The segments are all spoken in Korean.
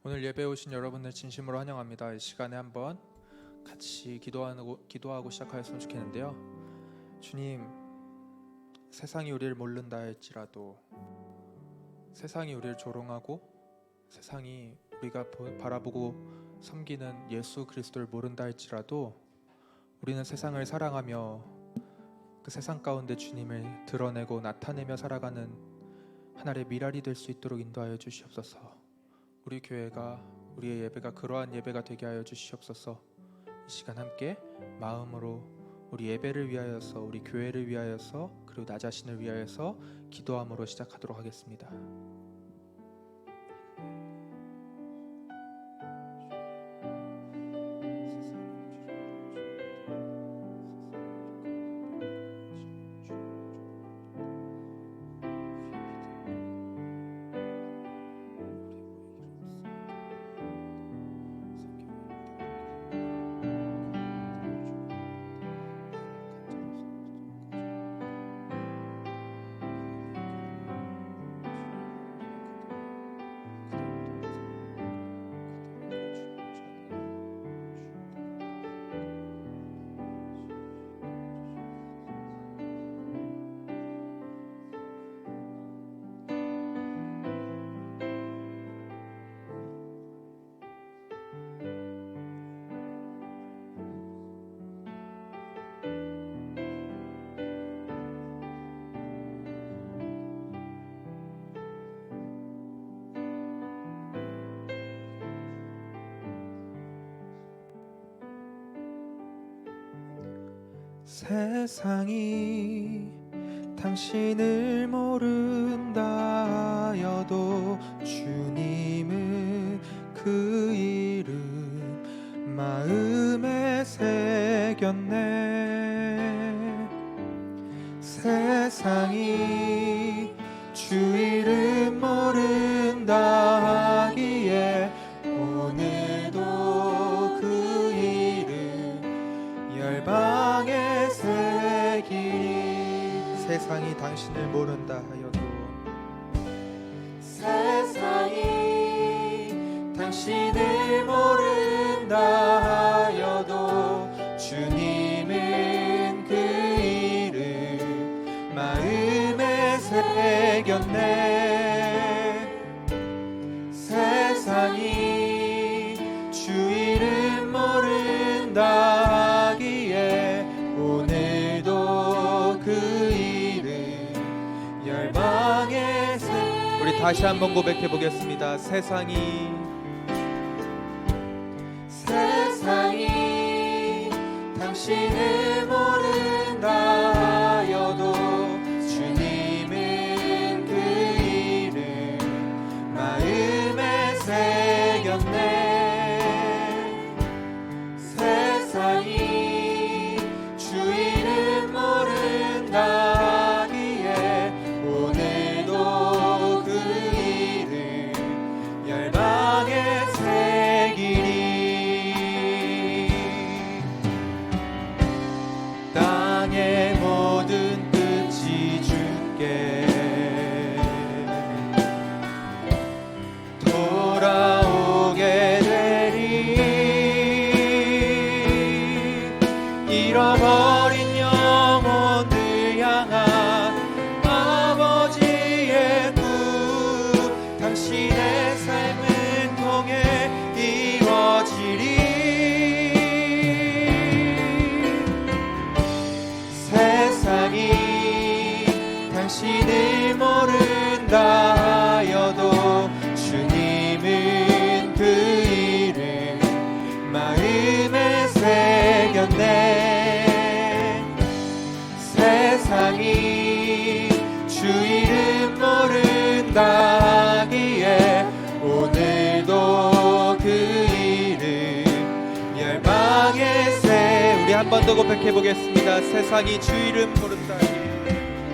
오늘 예배에 오신 여러분들 진심으로 환영합니다. 이 시간에 한번 같이 기도하고 시작하였으면 좋겠는데요. 주님, 세상이 우리를 모른다 할지라도, 세상이 우리를 조롱하고 세상이 우리가 바라보고 섬기는 예수 그리스도를 모른다 할지라도 우리는 세상을 사랑하며 그 세상 가운데 주님을 드러내고 나타내며 살아가는 하나의 미랄이 될 수 있도록 인도하여 주시옵소서. 우리 교회가, 우리의 예배가 그러한 예배가 되게 하여 주시옵소서. 이 시간 함께 마음으로 우리 예배를 위하여서, 우리 교회를 위하여서, 그리고 나 자신을 위하여서 기도함으로 시작하도록 하겠습니다. 세상이 당신을 모른다 하여도 주님은 그 이름 마음에 새겼네. 세상이 주 이름 모른다 하기에 오늘도 그 이름 열방에 세상이 당신을 모른다 하여도, 세상이 당신을 모른다 하여도 주님은 그 이름 마음에 새겼네. 세상이 주 이름 모른다 하기에 오늘도 그 열방의 우리 다시 한번 고백해 보겠습니다. 세상이 당신을 모른다 하여도 주님은 그 이름 마음에 새겼네. 세상이 주 이름 모른다 하기에 오늘도 그 이름 열방에 새기리. 땅의 모든 끝이 주께 돌아오게 되리. 잃어버린 영혼들 향한 아버지의 꿈, 당신의 삶을 통해 이루어지리. 세상이 당신을 모른다 하여도 주님은 그 이름 마음에 새겼네. 세상이 주 이름 모른다 하기에 오늘도 그 이름 열방에 우리 한 번 더 고백해 보겠습니다. 세상이 주 이름 모른다 하기에,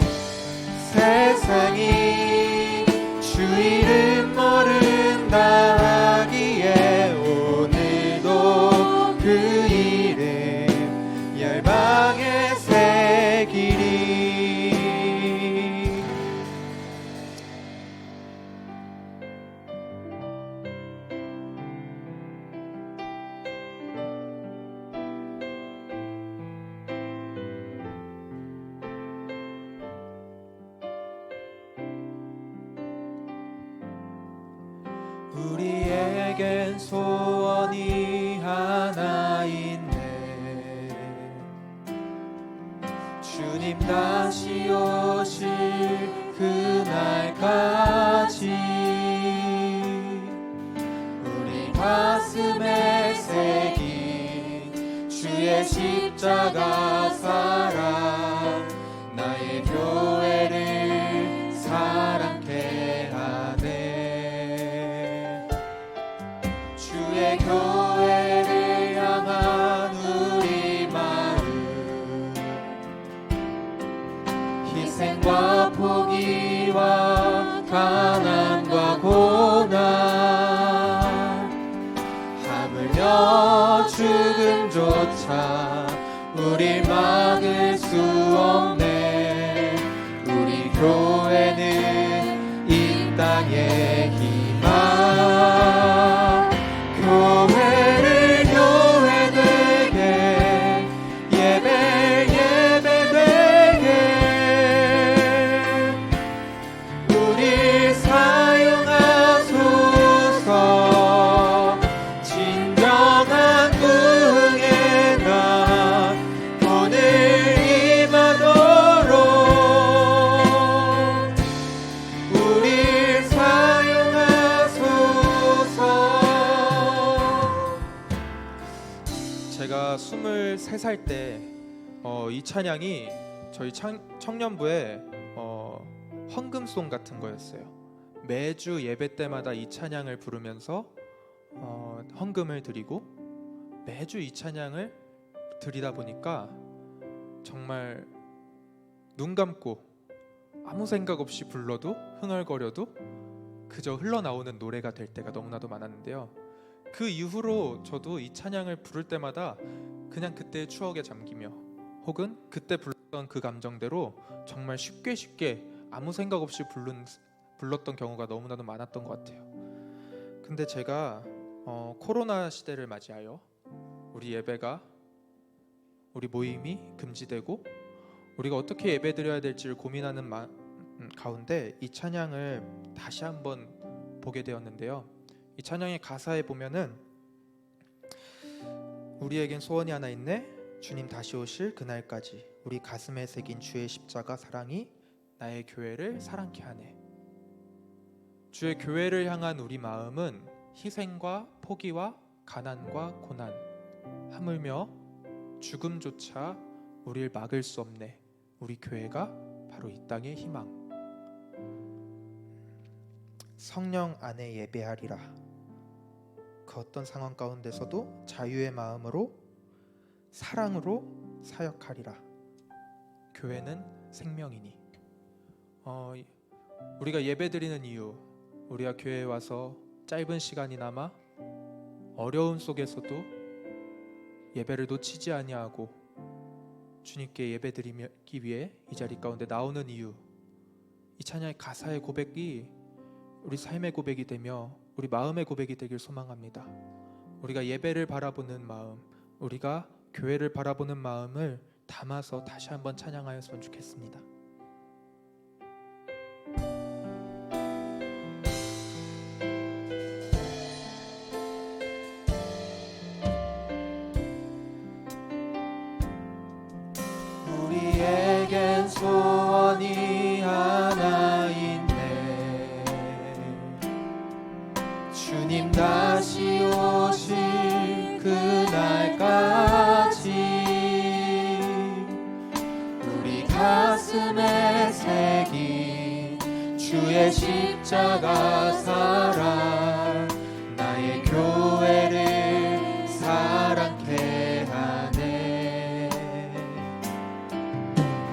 세상이 주 이름 모른다 하기에 오늘도 그 이름 열방에 새기리. 우리에겐 소원이 하나 있네. 주님 다시 오실 그날까지 우리 가슴에 새긴 주의 십자가 사랑 나의 교회를 사랑케 하네. 주의 교회를 향한 우리 마음 희생과 포기와 가난과 고난 하물며 죽음조차 우릴 막을 수 없네. 우리 교회는 이 땅의 희망. 교회를 교회되게 예배 되게 우리 사용하소서. 진정한 부흥의 날 오늘 임하도록 우리 사용하소서. 제가 23살 때 이 찬양이 저희 청년부의 헌금송 같은 거였어요. 매주 예배 때마다 이 찬양을 부르면서 헌금을 드리고 매주 이 찬양을 드리다 보니까 정말 눈 감고 아무 생각 없이 불러도 흥얼거려도 그저 흘러나오는 노래가 될 때가 너무나도 많았는데요. 그 이후로 저도 이 찬양을 부를 때마다 그냥 그때의 추억에 잠기며 혹은 그때 불렀던 그 감정대로 정말 쉽게 아무 생각 없이 불렀던 경우가 너무나도 많았던 것 같아요. 근데 제가 코로나 시대를 맞이하여 우리 예배가 우리 모임이 금지되고 우리가 어떻게 예배 드려야 될지를 고민하는 가운데 이 찬양을 다시 한번 보게 되었는데요. 이 찬양의 가사에 보면은 우리에겐 소원이 하나 있네. 주님 다시 오실 그날까지 우리 가슴에 새긴 주의 십자가 사랑이 나의 교회를 사랑케 하네. 주의 교회를 향한 우리 마음은 희생과 포기와 가난과 고난 하물며 죽음조차 우리를 막을 수 없네. 우리 교회가 바로 이 땅의 희망. 성령 안에 예배하리라. 그 어떤 상황 가운데서도 자유의 마음으로 사랑으로 사역하리라. 교회는 생명이니. 우리가 예배드리는 이유, 우리가 교회에 와서 짧은 시간이나마 어려움 속에서도 예배를 놓치지 아니하고 주님께 예배드리기 위해 이 자리 가운데 나오는 이유, 이 찬양의 가사의 고백이 우리 삶의 고백이 되며 우리 마음의 고백이 되길 소망합니다. 우리가 예배를 바라보는 마음, 우리가 교회를 바라보는 마음을 담아서 다시 한번 찬양하였으면 좋겠습니다. 우리에겐 소원이 하나 있네. 주님 다시 오실 그날까지 우리 가슴에 새긴 주의 십자가 사랑 나의 교회를 사랑케 하네.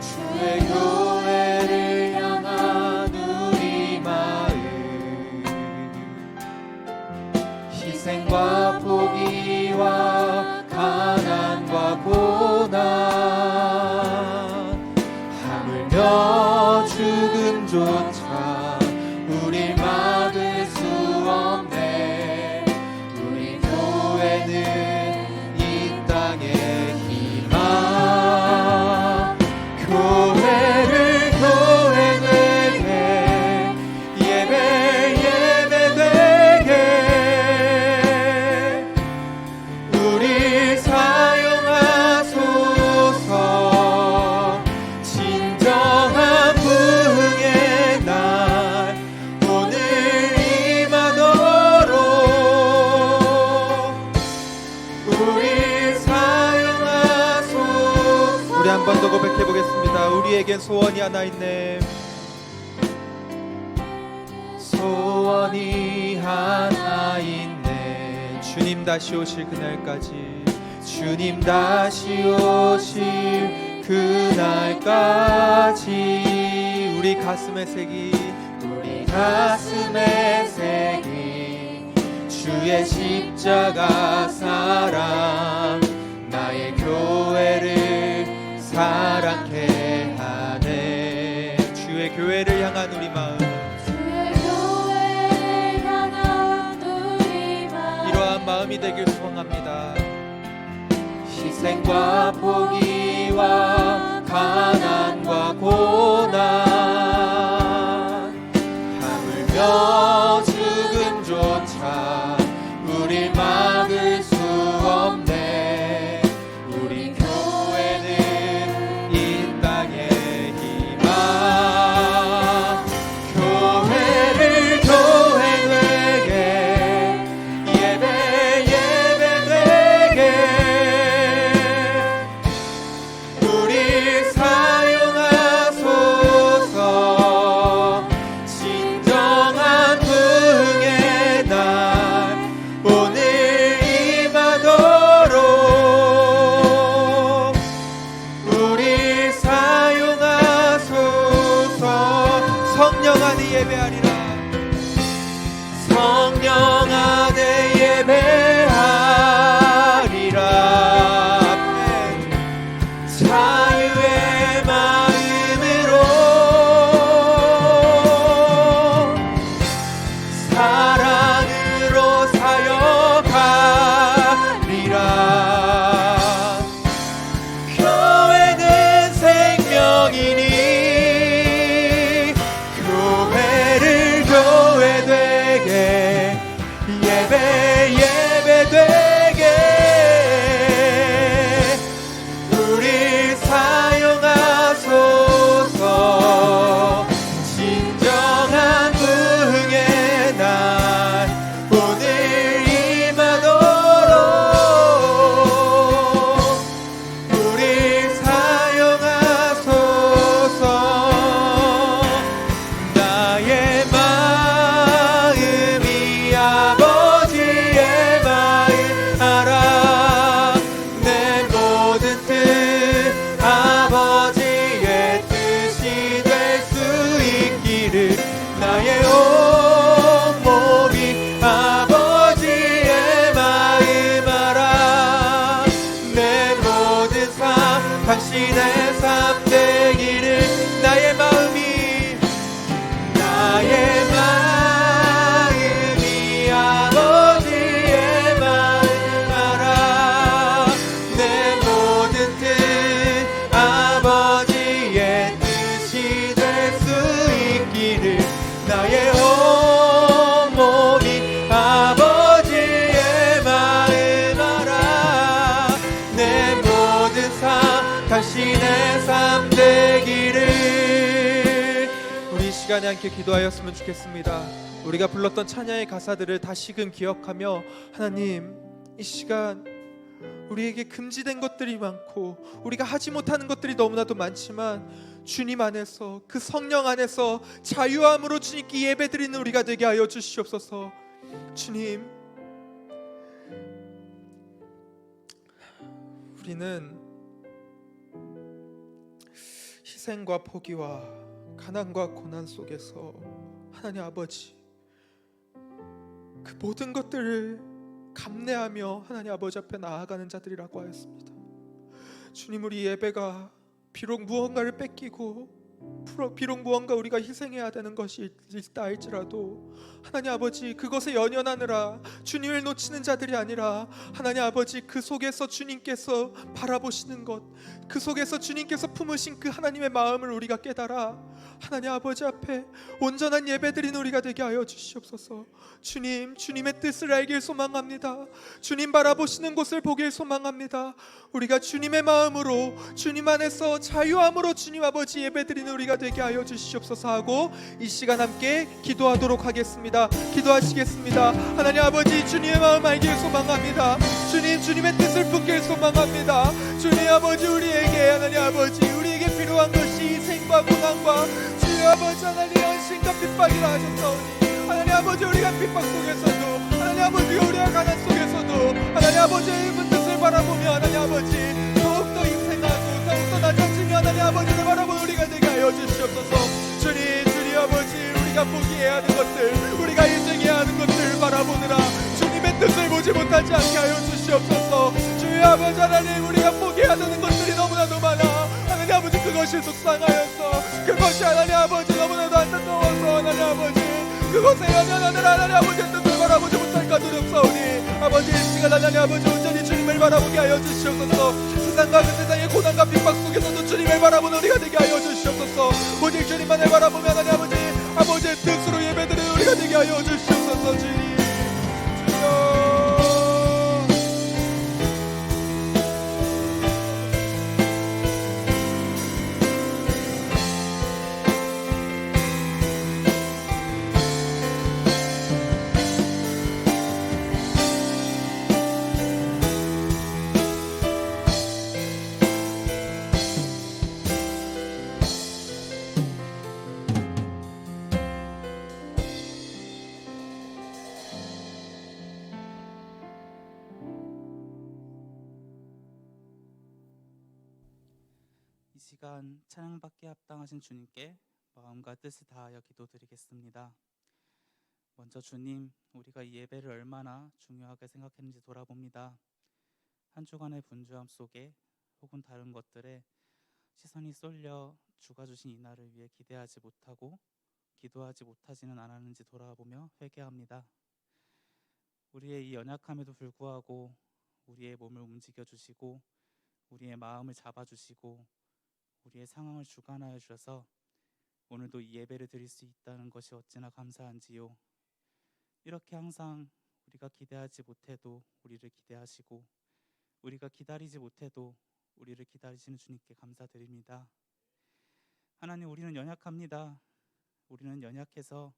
주의 교회를 향한 우리 마음 희생과 포기와 가난과 고난 하물며 죽음조차 우릴 막을 수 없네. 우리 교회는 이 땅의 희망. 교회를 교회되게 예배 되게 한번 더 고백해 보겠습니다. 우리에겐 소원이 하나 있네. 소원이 하나 있네. 주님 다시 오실 그날까지, 주님 다시 오실 그날까지 우리 가슴에 새기, 우리 가슴에 새기 주의 십자가 사랑, 나의 교회를 사랑케 하네. 주의 교회를 향한 우리 마음, 이러한 마음이 되길 소망합니다. 희생과 포기와 가난과 고난, 하물며 죽음조차 우릴 막을 수 없네. 우리 교회는 이 땅의 희망, 교회를 교회 되게, 예배 되게 우리 사용하소서. 진정한 부흥의 날 오늘 임하도록 우리 사용하소서. 성령 안에 예배하리라, 성령 안에 예배하리라. 자유의 마음으로 사랑으로 사역하리라. 교회는 생명이니 교회를 교회 되게, 예배 되게 우리 사용하소서. 진정한 부흥의 날 오늘 임하도록 우리 사용하소서. 나의 마음이 아버지의 마음 알아. 내 모든 뜻 아버지의 뜻이 될 수 있기를, 나의 온 몸이 아버지의 마음 알아. 내 모든 삶 당신의 삶 되기를, 나의 마음이 아버지의 마음 알아. 내 모든 뜻 아버지의 뜻이 될 수 있기를, 나의 온 몸이 아버지의 마음 알아. 내 모든 삶 당신의 삶 되기를. 우리 이 시간에 함께 기도하였으면 좋겠습니다. 우리가 불렀던 찬양의 가사들을 다시금 기억하며, 하나님, 이 시간 우리에게 금지된 것들이 많고 우리가 하지 못하는 것들이 너무나도 많지만, 주님 안에서, 그 성령 안에서 자유함으로 주님께 예배드리는 우리가 되게 하여 주시옵소서. 주님, 우리는 희생과 포기와 가난과 고난 속에서 하나님 아버지, 그 모든 것들을 감내하며 하나님 아버지 앞에 나아가는 자들이라고 하였습니다. 주님, 우리 예배가 비록 무언가를 뺏기고 비록 무언가 우리가 희생해야 되는 것이 있다 할지라도, 하나님 아버지, 그것에 연연하느라 주님을 놓치는 자들이 아니라, 하나님 아버지, 그 속에서 주님께서 바라보시는 것, 그 속에서 주님께서 품으신 그 하나님의 마음을 우리가 깨달아 하나님 아버지 앞에 온전한 예배드리는 우리가 되게 하여 주시옵소서. 주님, 주님의 뜻을 알길 소망합니다. 주님 바라보시는 곳을 보길 소망합니다. 우리가 주님의 마음으로, 주님 안에서 자유함으로 주님 아버지 예배드리는 우리가 되게 하여 주시옵소서 하고, 이 시간 함께 기도하도록 하겠습니다. 기도하시겠습니다. 하나님 아버지, 주님의 마음 알길 소망합니다. 주님, 주님의 뜻을 품길 소망합니다. 주님 아버지, 우리에게 하나님 아버지, 우리 이 생과 고난과 주여 아버지 하나님 헌신과 핍박이라 하셨사오니 하나님 아버지 우리가 핍박 속에서도 하나님 아버지 우리가 가난 속에서도 하나님 아버지의 그 뜻을 바라보며 하나님 아버지 더욱더 인생하고 더욱더 낮아지며 하나님 아버지를 바라보는 우리가 되게 하여 주시옵소서. 주님 아버지 우리가 포기해야 하는 것들 우리가 인생해야 하는 것들 바라보느라 주님의 뜻을 보지 못하지 않게 하여 주시옵소서. 주여 아버지 하나님 우리가 포기해야 되는 것들이 너무나도 많아 하나님 아버지 그것이 속상하여서 그것이 하나님 아버지 너무나도 안타까워서 하나님 아버지 그것에 연연하느라 하나님 아버지의 뜻을 바라보지 못할까 두렵사오니 아버지 이 시간 하나님 아버지 온전히 주님을 바라보게 하여 주시옵소서. 세상과 그 세상의 고난과 핍박 속에서도 주님을 바라보는 우리가 되게 하여 주시옵소서. 오직 주님만을 바라보며 하나님 아버지의 뜻으로 예배드리는 우리가 되게 하여 주시옵소서. 주님 주여 이 시간 찬양받기에 합당하신 주님께 마음과 뜻을 다하여 기도드리겠습니다. 먼저 주님, 우리가 이 예배를 얼마나 중요하게 생각했는지 돌아봅니다. 한 주간의 분주함 속에 혹은 다른 것들에 시선이 쏠려 주가 주신 이 날을 위해 기대하지 못하고 기도하지 못하지는 않았는지 돌아보며 회개합니다. 우리의 이 연약함에도 불구하고 우리의 몸을 움직여 주시고 우리의 마음을 잡아주시고 우리의 상황을 주관하여 주셔서 오늘도 이 예배를 드릴 수 있다는 것이 어찌나 감사한지요. 이렇게 항상 우리가 기대하지 못해도 우리를 기대하시고 우리가 기다리지 못해도 우리를 기다리시는 주님께 감사드립니다. 하나님, 우리는 연약합니다. 우리는 연약해서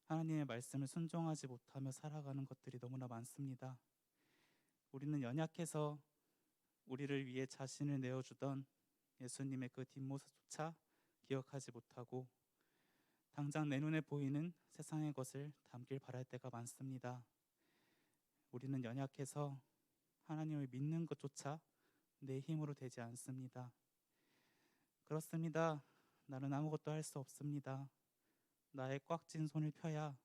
하나님의 말씀을 순종하지 못하며 살아가는 것들이 너무나 많습니다. 우리는 연약해서 우리를 위해 자신을 내어주던 예수님의 그 뒷모습조차 기억하지 못하고 당장 내 눈에 보이는 세상의 것을 담길 바랄 때가 많습니다. 우리는 연약해서 하나님을 믿는 것조차 내 힘으로 되지 않습니다. 그렇습니다. 나는 아무것도 할 수 없습니다. 나의 꽉 쥔 손을 펴야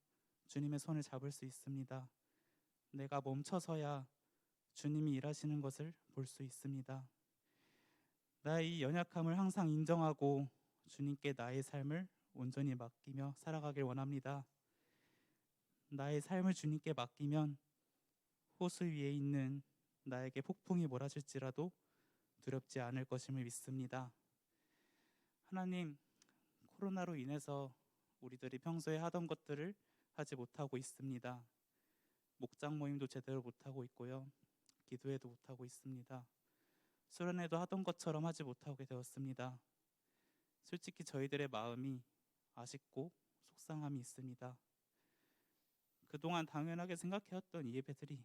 주님의 손을 잡을 수 있습니다. 내가 멈춰서야 주님이 일하시는 것을 볼 수 있습니다. 나의 이 연약함을 항상 인정하고 주님께 나의 삶을 온전히 맡기며 살아가길 원합니다. 나의 삶을 주님께 맡기면 호수 위에 있는 나에게 폭풍이 몰아칠지라도 두렵지 않을 것임을 믿습니다. 하나님, 코로나로 인해서 우리들이 평소에 하던 것들을 하지 못하고 있습니다. 목장 모임도 제대로 못하고 있고요. 기도회도 못하고 있습니다. 수련회도 하던 것처럼 하지 못하게 되었습니다. 솔직히 저희들의 마음이 아쉽고 속상함이 있습니다. 그동안 당연하게 생각해왔던 이 예배들이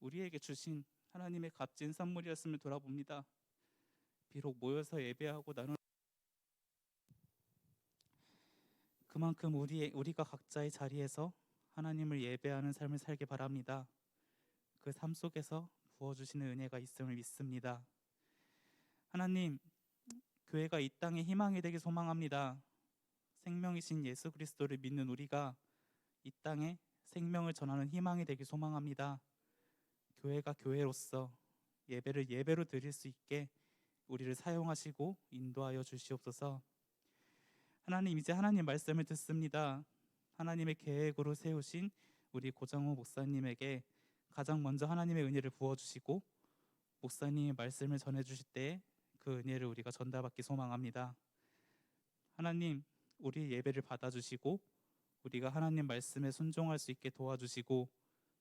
우리에게 주신 하나님의 값진 선물이었음을 돌아봅니다. 비록 모여서 예배하고 나누는 그만큼 우리가 각자의 자리에서 하나님을 예배하는 삶을 살게 바랍니다. 그 삶 속에서 부어주시는 은혜가 있음을 믿습니다. 하나님, 교회가 이 땅의 희망이 되길 소망합니다. 생명이신 예수 그리스도를 믿는 우리가 이 땅에 생명을 전하는 희망이 되길 소망합니다. 교회가 교회로서 예배를 예배로 드릴 수 있게 우리를 사용하시고 인도하여 주시옵소서. 하나님, 이제 하나님 말씀을 듣습니다. 하나님의 계획으로 세우신 우리 고정호 목사님에게 가장 먼저 하나님의 은혜를 부어주시고 목사님의 말씀을 전해주실 때 그 은혜를 우리가 전달받기 소망합니다. 하나님, 우리 예배를 받아주시고 우리가 하나님 말씀에 순종할 수 있게 도와주시고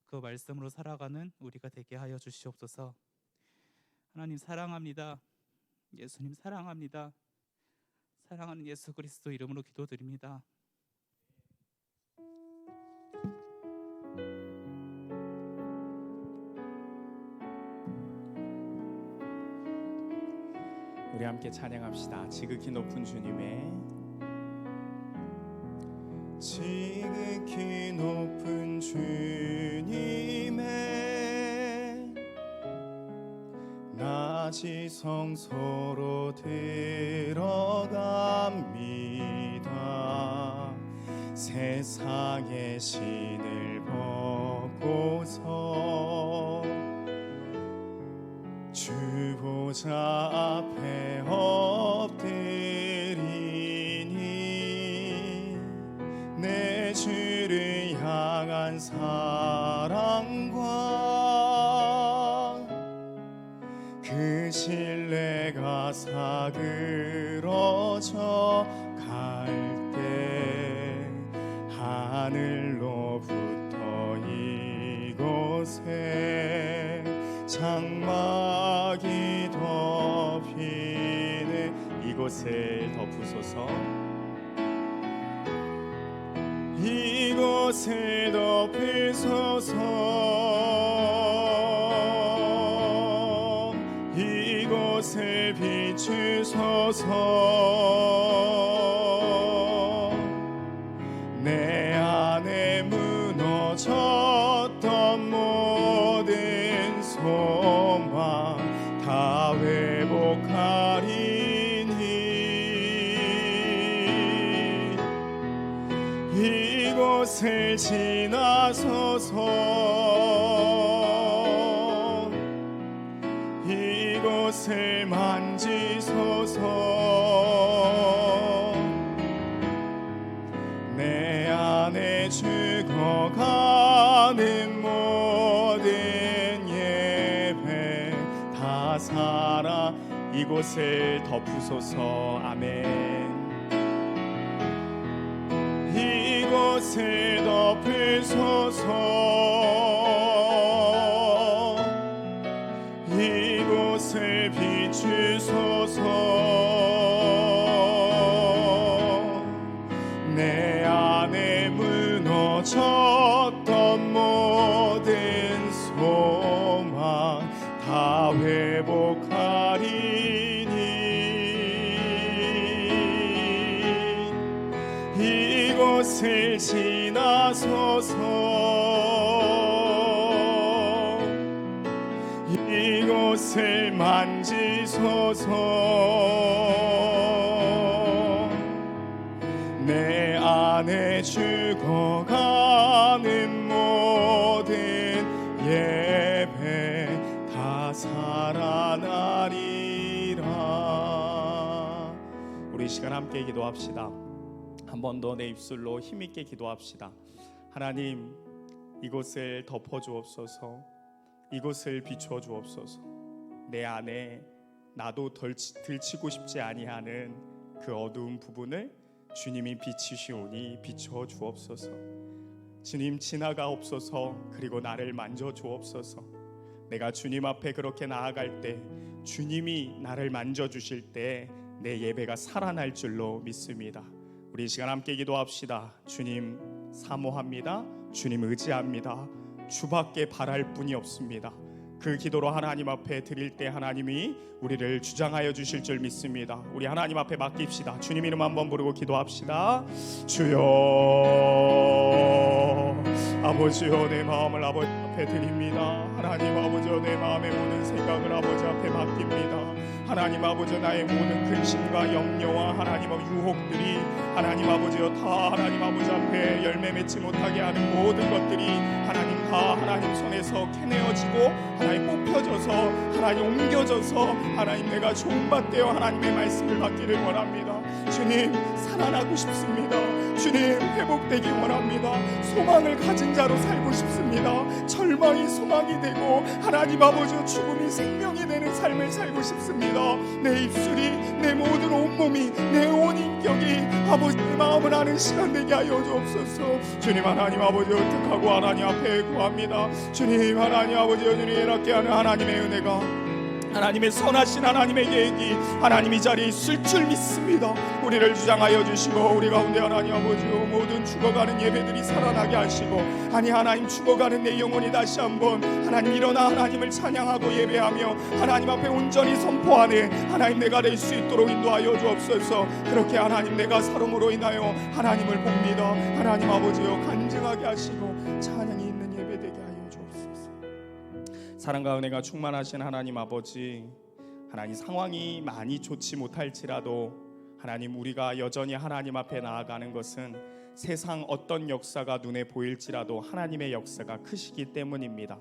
그 말씀으로 살아가는 우리가 되게 하여 주시옵소서. 하나님 사랑합니다. 예수님 사랑합니다. 사랑하는 예수 그리스도 이름으로 기도드립니다. 우리 함께 찬양합시다. 지극히 높은 주님의 지극히 높은 주님의 낮이 성소로 들어갑니다. 세상의 신을 벗고서 주 보좌 앞에 엎드리니 내 주를 향한 사랑과 그 신뢰가 사그러져 갈 때 하늘로부터 이곳에 장막이 덮이네. 이곳을 덮으소서. 이곳을 덮으소서. 이곳을 비추소서. 내 안에 무너졌던 모든 소망 다 회복하리니 이곳을 지나소서. 이곳을 만지소서. 내 안에 죽어가는 모든 예배 다 살아 이곳을 덮으소서. 아멘. 이곳을 덮으소서. 이곳을 비추소서. 내 안에 무너졌던 모든 소망 다 회복하리니 이곳을 지나소서. 이곳을 만지소서. 내 안에 죽어가는 모든 예배 다 살아나리라. 우리 이 시간 함께 기도합시다. 한 번 더 내 입술로 힘있게 기도합시다. 하나님, 이곳을 덮어주옵소서. 이곳을 비추어 주옵소서. 내 안에 나도 들치고 싶지 아니하는 그 어두운 부분을 주님이 비치시오니 비추어 주옵소서. 주님, 지나가옵소서. 그리고 나를 만져 주옵소서. 내가 주님 앞에 그렇게 나아갈 때 주님이 나를 만져 주실 때 내 예배가 살아날 줄로 믿습니다. 우리 이 시간 함께 기도합시다. 주님 사모합니다. 주님 의지합니다. 주밖에 바랄 뿐이 없습니다. 그 기도로 하나님 앞에 드릴 때 하나님이 우리를 주장하여 주실 줄 믿습니다. 우리 하나님 앞에 맡깁시다. 주님 이름 한번 부르고 기도합시다. 주여, 아버지여, 내 마음을 아버지 앞에 드립니다. 하나님 아버지여, 내 마음의 모든 생각을 아버지 앞에 맡깁니다. 하나님 아버지여, 나의 모든 근심과 염려와 하나님 유혹들이 하나님 아버지여 다 하나님 아버지 앞에 열매 맺지 못하게 하는 모든 것들이 하나님 다 하나님 손에서 캐내어지고 하나님 뽑혀져서 하나님 옮겨져서 하나님 내가 종받되어 하나님의 말씀을 받기를 원합니다. 주님, 살아나고 싶습니다. 주님, 회복되기 원합니다. 소망을 가진 자로 살고 싶습니다. 절망이 소망이 되고 하나님 아버지여 죽음이 생명이 되는 삶을 살고 싶습니다. 내 입술이, 내 모든 온몸이, 내 온 인격이 아버지의 마음을 아는 시간 되게 하여 주옵소서. 주님, 하나님 아버지여 득하고 하나님 앞에 구합니다. 주님, 하나님 아버지여 주님, 이렇게 하는 하나님의 은혜가 하나님의 선하신 하나님의 계획이 하나님 이 자리에 있을 줄 믿습니다. 우리를 주장하여 주시고 우리 가운데 하나님 아버지요 모든 죽어가는 예배들이 살아나게 하시고 아니 하나님 죽어가는 내 영혼이 다시 한번 하나님 일어나 하나님을 찬양하고 예배하며 하나님 앞에 온전히 선포하네 하나님 내가 될 수 있도록 인도하여 주옵소서. 그렇게 하나님 내가 살음으로 인하여 하나님을 봅니다. 하나님 아버지요 간증하게 하시고 찬양이 있는 예배 되게 하여 주옵소서. 사랑과 은혜가 충만하신 하나님 아버지, 하나님 상황이 많이 좋지 못할지라도 하나님 우리가 여전히 하나님 앞에 나아가는 것은 세상 어떤 역사가 눈에 보일지라도 하나님의 역사가 크시기 때문입니다.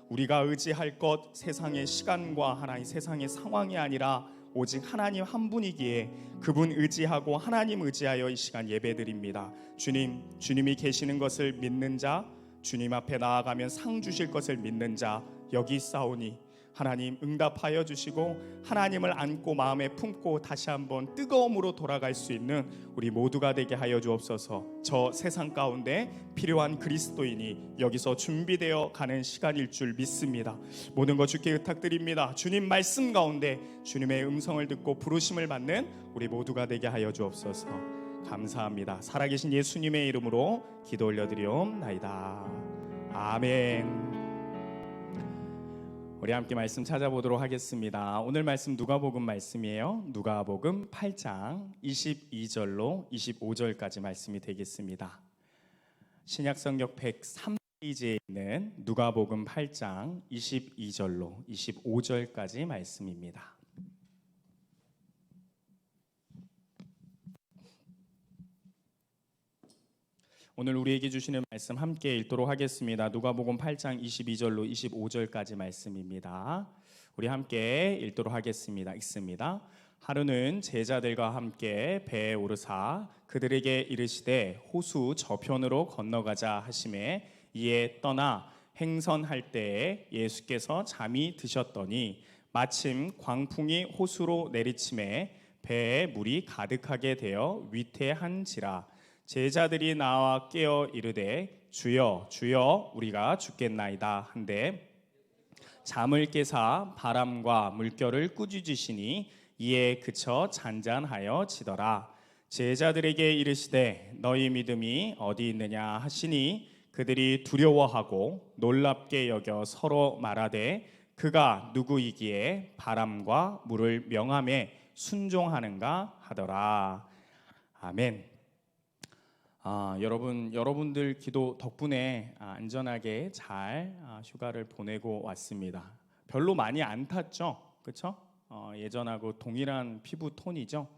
우리가 의지할 것 세상의 시간과 하나님 세상의 상황이 아니라 오직 하나님 한 분이기에 그분 의지하고 하나님 의지하여 이 시간 예배드립니다. 주님, 주님이 계시는 것을 믿는 자, 주님 앞에 나아가면 상 주실 것을 믿는 자 여기 있사오니 하나님 응답하여 주시고 하나님을 안고 마음에 품고 다시 한번 뜨거움으로 돌아갈 수 있는 우리 모두가 되게 하여 주옵소서. 저 세상 가운데 필요한 그리스도인이 여기서 준비되어 가는 시간일 줄 믿습니다. 모든 것 주께 의탁드립니다. 주님 말씀 가운데 주님의 음성을 듣고 부르심을 받는 우리 모두가 되게 하여 주옵소서. 감사합니다. 살아계신 예수님의 이름으로 기도 올려드리옵나이다. 아멘. 우리 함께 말씀 찾아보도록 하겠습니다. 오늘 말씀 누가복음 말씀이에요. 누가복음 8장 22절로 25절까지 말씀이 되겠습니다. 신약성경 103페이지에 있는 누가복음 8장 22절로 25절까지 말씀입니다. 오늘 우리에게 주시는 말씀 함께 읽도록 하겠습니다. 누가복음 8장 22절로 25절까지 말씀입니다. 우리 함께 읽도록 하겠습니다. 읽습니다. 하루는 제자들과 함께 배에 오르사 그들에게 이르시되 호수 저편으로 건너가자 하시매 이에 떠나 행선할 때에 예수께서 잠이 드셨더니 마침 광풍이 호수로 내리침에 배에 물이 가득하게 되어 위태한지라 제자들이 나와 깨어 이르되 주여 주여 우리가 죽겠나이다 한데 잠을 깨사 바람과 물결을 꾸짖으시니 이에 그쳐 잔잔하여 지더라. 제자들에게 이르시되 너희 믿음이 어디 있느냐 하시니 그들이 두려워하고 놀랍게 여겨 서로 말하되 그가 누구이기에 바람과 물을 명함에 순종하는가 하더라. 아멘. 여러분들 기도 덕분에 안전하게 잘 휴가를 보내고 왔습니다. 별로 많이 안 탔죠, 그렇죠? 예전하고 동일한 피부 톤이죠.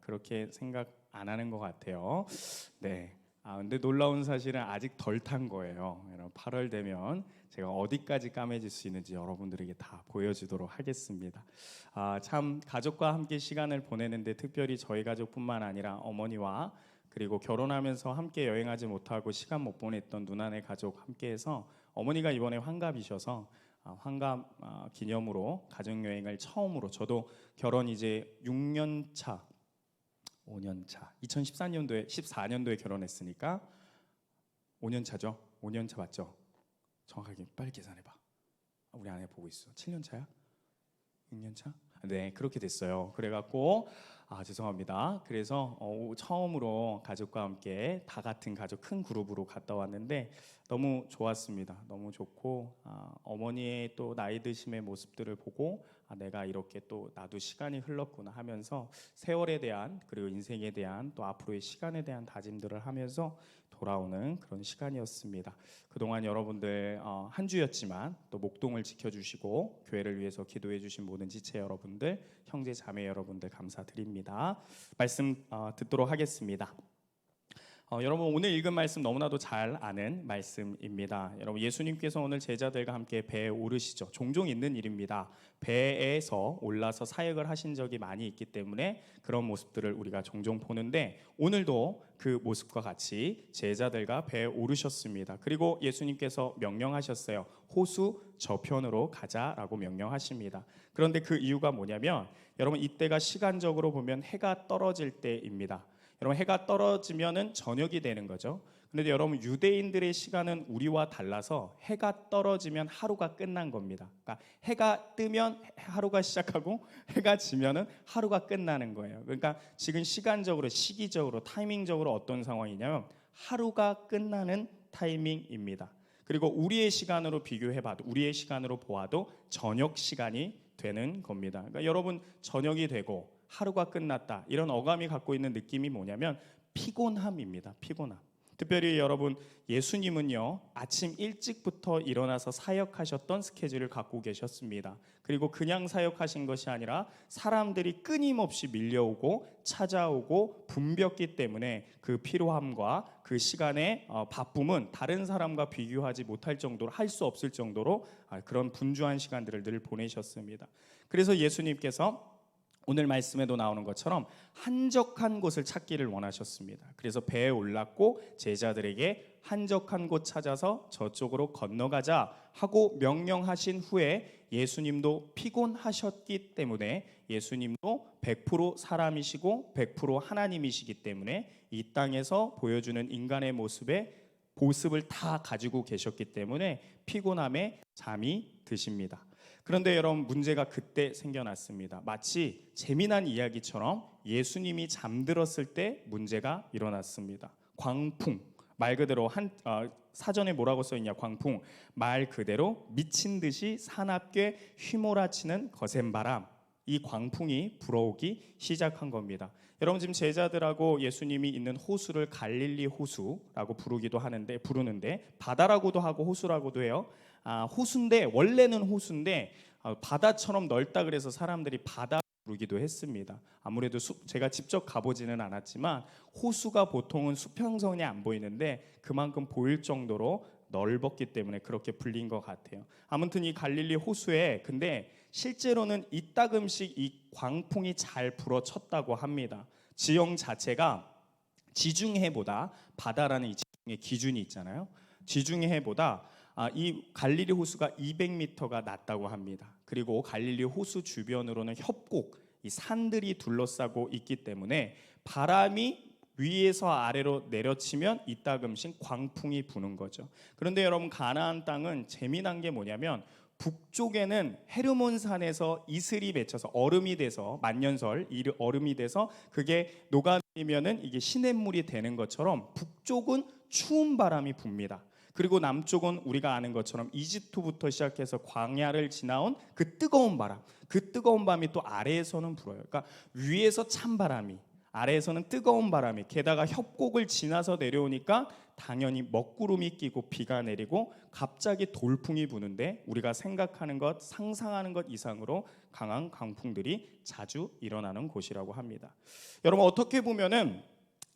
그렇게 생각 안 하는 것 같아요. 네. 근데 놀라운 사실은 아직 덜 탄 거예요. 8월 되면 제가 어디까지 까매질 수 있는지 여러분들에게 다 보여주도록 하겠습니다. 참 가족과 함께 시간을 보내는데 특별히 저희 가족뿐만 아니라 어머니와 그리고 결혼하면서 함께 여행하지 못하고 시간 못 보냈던 누나네 가족 함께해서 어머니가 이번에 환갑이셔서 환갑 기념으로 가족여행을 처음으로 저도 결혼 이제 6년 차 5년 차 14년도에 결혼했으니까 5년 차죠. 5년 차 맞죠? 정확하게 빨리 계산해봐. 우리 아내 보고 있어. 7년 차야? 6년 차? 네, 그렇게 됐어요. 그래갖고 죄송합니다. 그래서 처음으로 가족과 함께 다 같은 가족 큰 그룹으로 갔다 왔는데 너무 좋았습니다. 너무 좋고 어머니의 또 나이 드심의 모습들을 보고 내가 이렇게 또 나도 시간이 흘렀구나 하면서 세월에 대한 그리고 인생에 대한 또 앞으로의 시간에 대한 다짐들을 하면서 돌아오는 그런 시간이었습니다. 그동안 여러분들 한 주였지만 또 목동을 지켜주시고 교회를 위해서 기도해 주신 모든 지체 여러분들, 형제 자매 여러분들 감사드립니다. 말씀 듣도록 하겠습니다. 여러분 오늘 읽은 말씀 너무나도 잘 아는 말씀입니다. 여러분 예수님께서 오늘 제자들과 함께 배에 오르시죠. 종종 있는 일입니다. 배에서 올라서 사역을 하신 적이 많이 있기 때문에 그런 모습들을 우리가 종종 보는데 오늘도 그 모습과 같이 제자들과 배에 오르셨습니다. 그리고 예수님께서 명령하셨어요. 호수 저편으로 가자라고 명령하십니다. 그런데 그 이유가 뭐냐면 여러분 이때가 시간적으로 보면 해가 떨어질 때입니다. 여러분 해가 떨어지면은 저녁이 되는 거죠. 그런데 여러분 유대인들의 시간은 우리와 달라서 해가 떨어지면 하루가 끝난 겁니다. 그러니까 해가 뜨면 하루가 시작하고 해가 지면은 하루가 끝나는 거예요. 그러니까 지금 시간적으로 시기적으로 타이밍적으로 어떤 상황이냐면 하루가 끝나는 타이밍입니다. 그리고 우리의 시간으로 비교해봐도 우리의 시간으로 보아도 저녁 시간이 되는 겁니다. 그러니까 여러분 저녁이 되고 하루가 끝났다 이런 어감이 갖고 있는 느낌이 뭐냐면 피곤함입니다. 피곤함. 특별히 여러분 예수님은요 아침 일찍부터 일어나서 사역하셨던 스케줄을 갖고 계셨습니다. 그리고 그냥 사역하신 것이 아니라 사람들이 끊임없이 밀려오고 찾아오고 붐볐기 때문에 그 피로함과 그 시간의 바쁨은 다른 사람과 비교하지 못할 정도로 할 수 없을 정도로 그런 분주한 시간들을 늘 보내셨습니다. 그래서 예수님께서 오늘 말씀에도 나오는 것처럼 한적한 곳을 찾기를 원하셨습니다. 그래서 배에 올랐고 제자들에게 한적한 곳 찾아서 저쪽으로 건너가자 하고 명령하신 후에 예수님도 피곤하셨기 때문에 예수님도 100% 사람이시고 100% 하나님이시기 때문에 이 땅에서 보여주는 인간의 모습을 다 가지고 계셨기 때문에 피곤함에 잠이 드십니다. 그런데 여러분 문제가 그때 생겨났습니다. 마치 재미난 이야기처럼 예수님이 잠들었을 때 문제가 일어났습니다. 광풍, 말 그대로 사전에 뭐라고 써있냐 광풍, 말 그대로 미친 듯이 사납게 휘몰아치는 거센 바람, 이 광풍이 불어오기 시작한 겁니다. 여러분 지금 제자들하고 예수님이 있는 호수를 갈릴리 호수라고 부르는데 바다라고도 하고 호수라고도 해요. 호수인데 원래는 호수인데 바다처럼 넓다 그래서 사람들이 바다 부르기도 했습니다. 아무래도 제가 직접 가보지는 않았지만 호수가 보통은 수평선이 안 보이는데 그만큼 보일 정도로 넓었기 때문에 그렇게 불린 것 같아요. 아무튼 이 갈릴리 호수에 근데 실제로는 이따금씩 이 광풍이 잘 불어쳤다고 합니다. 지형 자체가 지중해보다 바다라는 이 지중해 기준이 있잖아요. 지중해보다 이 갈릴리 호수가 200m가 낮다고 합니다. 그리고 갈릴리 호수 주변으로는 협곡, 이 산들이 둘러싸고 있기 때문에 바람이 위에서 아래로 내려치면 이따금씩 광풍이 부는 거죠. 그런데 여러분 가나안 땅은 재미난 게 뭐냐면 북쪽에는 헤르몬 산에서 이슬이 맺혀서 얼음이 돼서 만년설 얼음이 돼서 그게 녹아내리면은 이게 시냇물이 되는 것처럼 북쪽은 추운 바람이 붑니다. 그리고 남쪽은 우리가 아는 것처럼 이집트부터 시작해서 광야를 지나온 그 뜨거운 바람이 또 아래에서는 불어요. 그러니까 위에서 찬 바람이 아래에서는 뜨거운 바람이 게다가 협곡을 지나서 내려오니까 당연히 먹구름이 끼고 비가 내리고 갑자기 돌풍이 부는데 우리가 생각하는 것 상상하는 것 이상으로 강한 강풍들이 자주 일어나는 곳이라고 합니다. 여러분 어떻게 보면은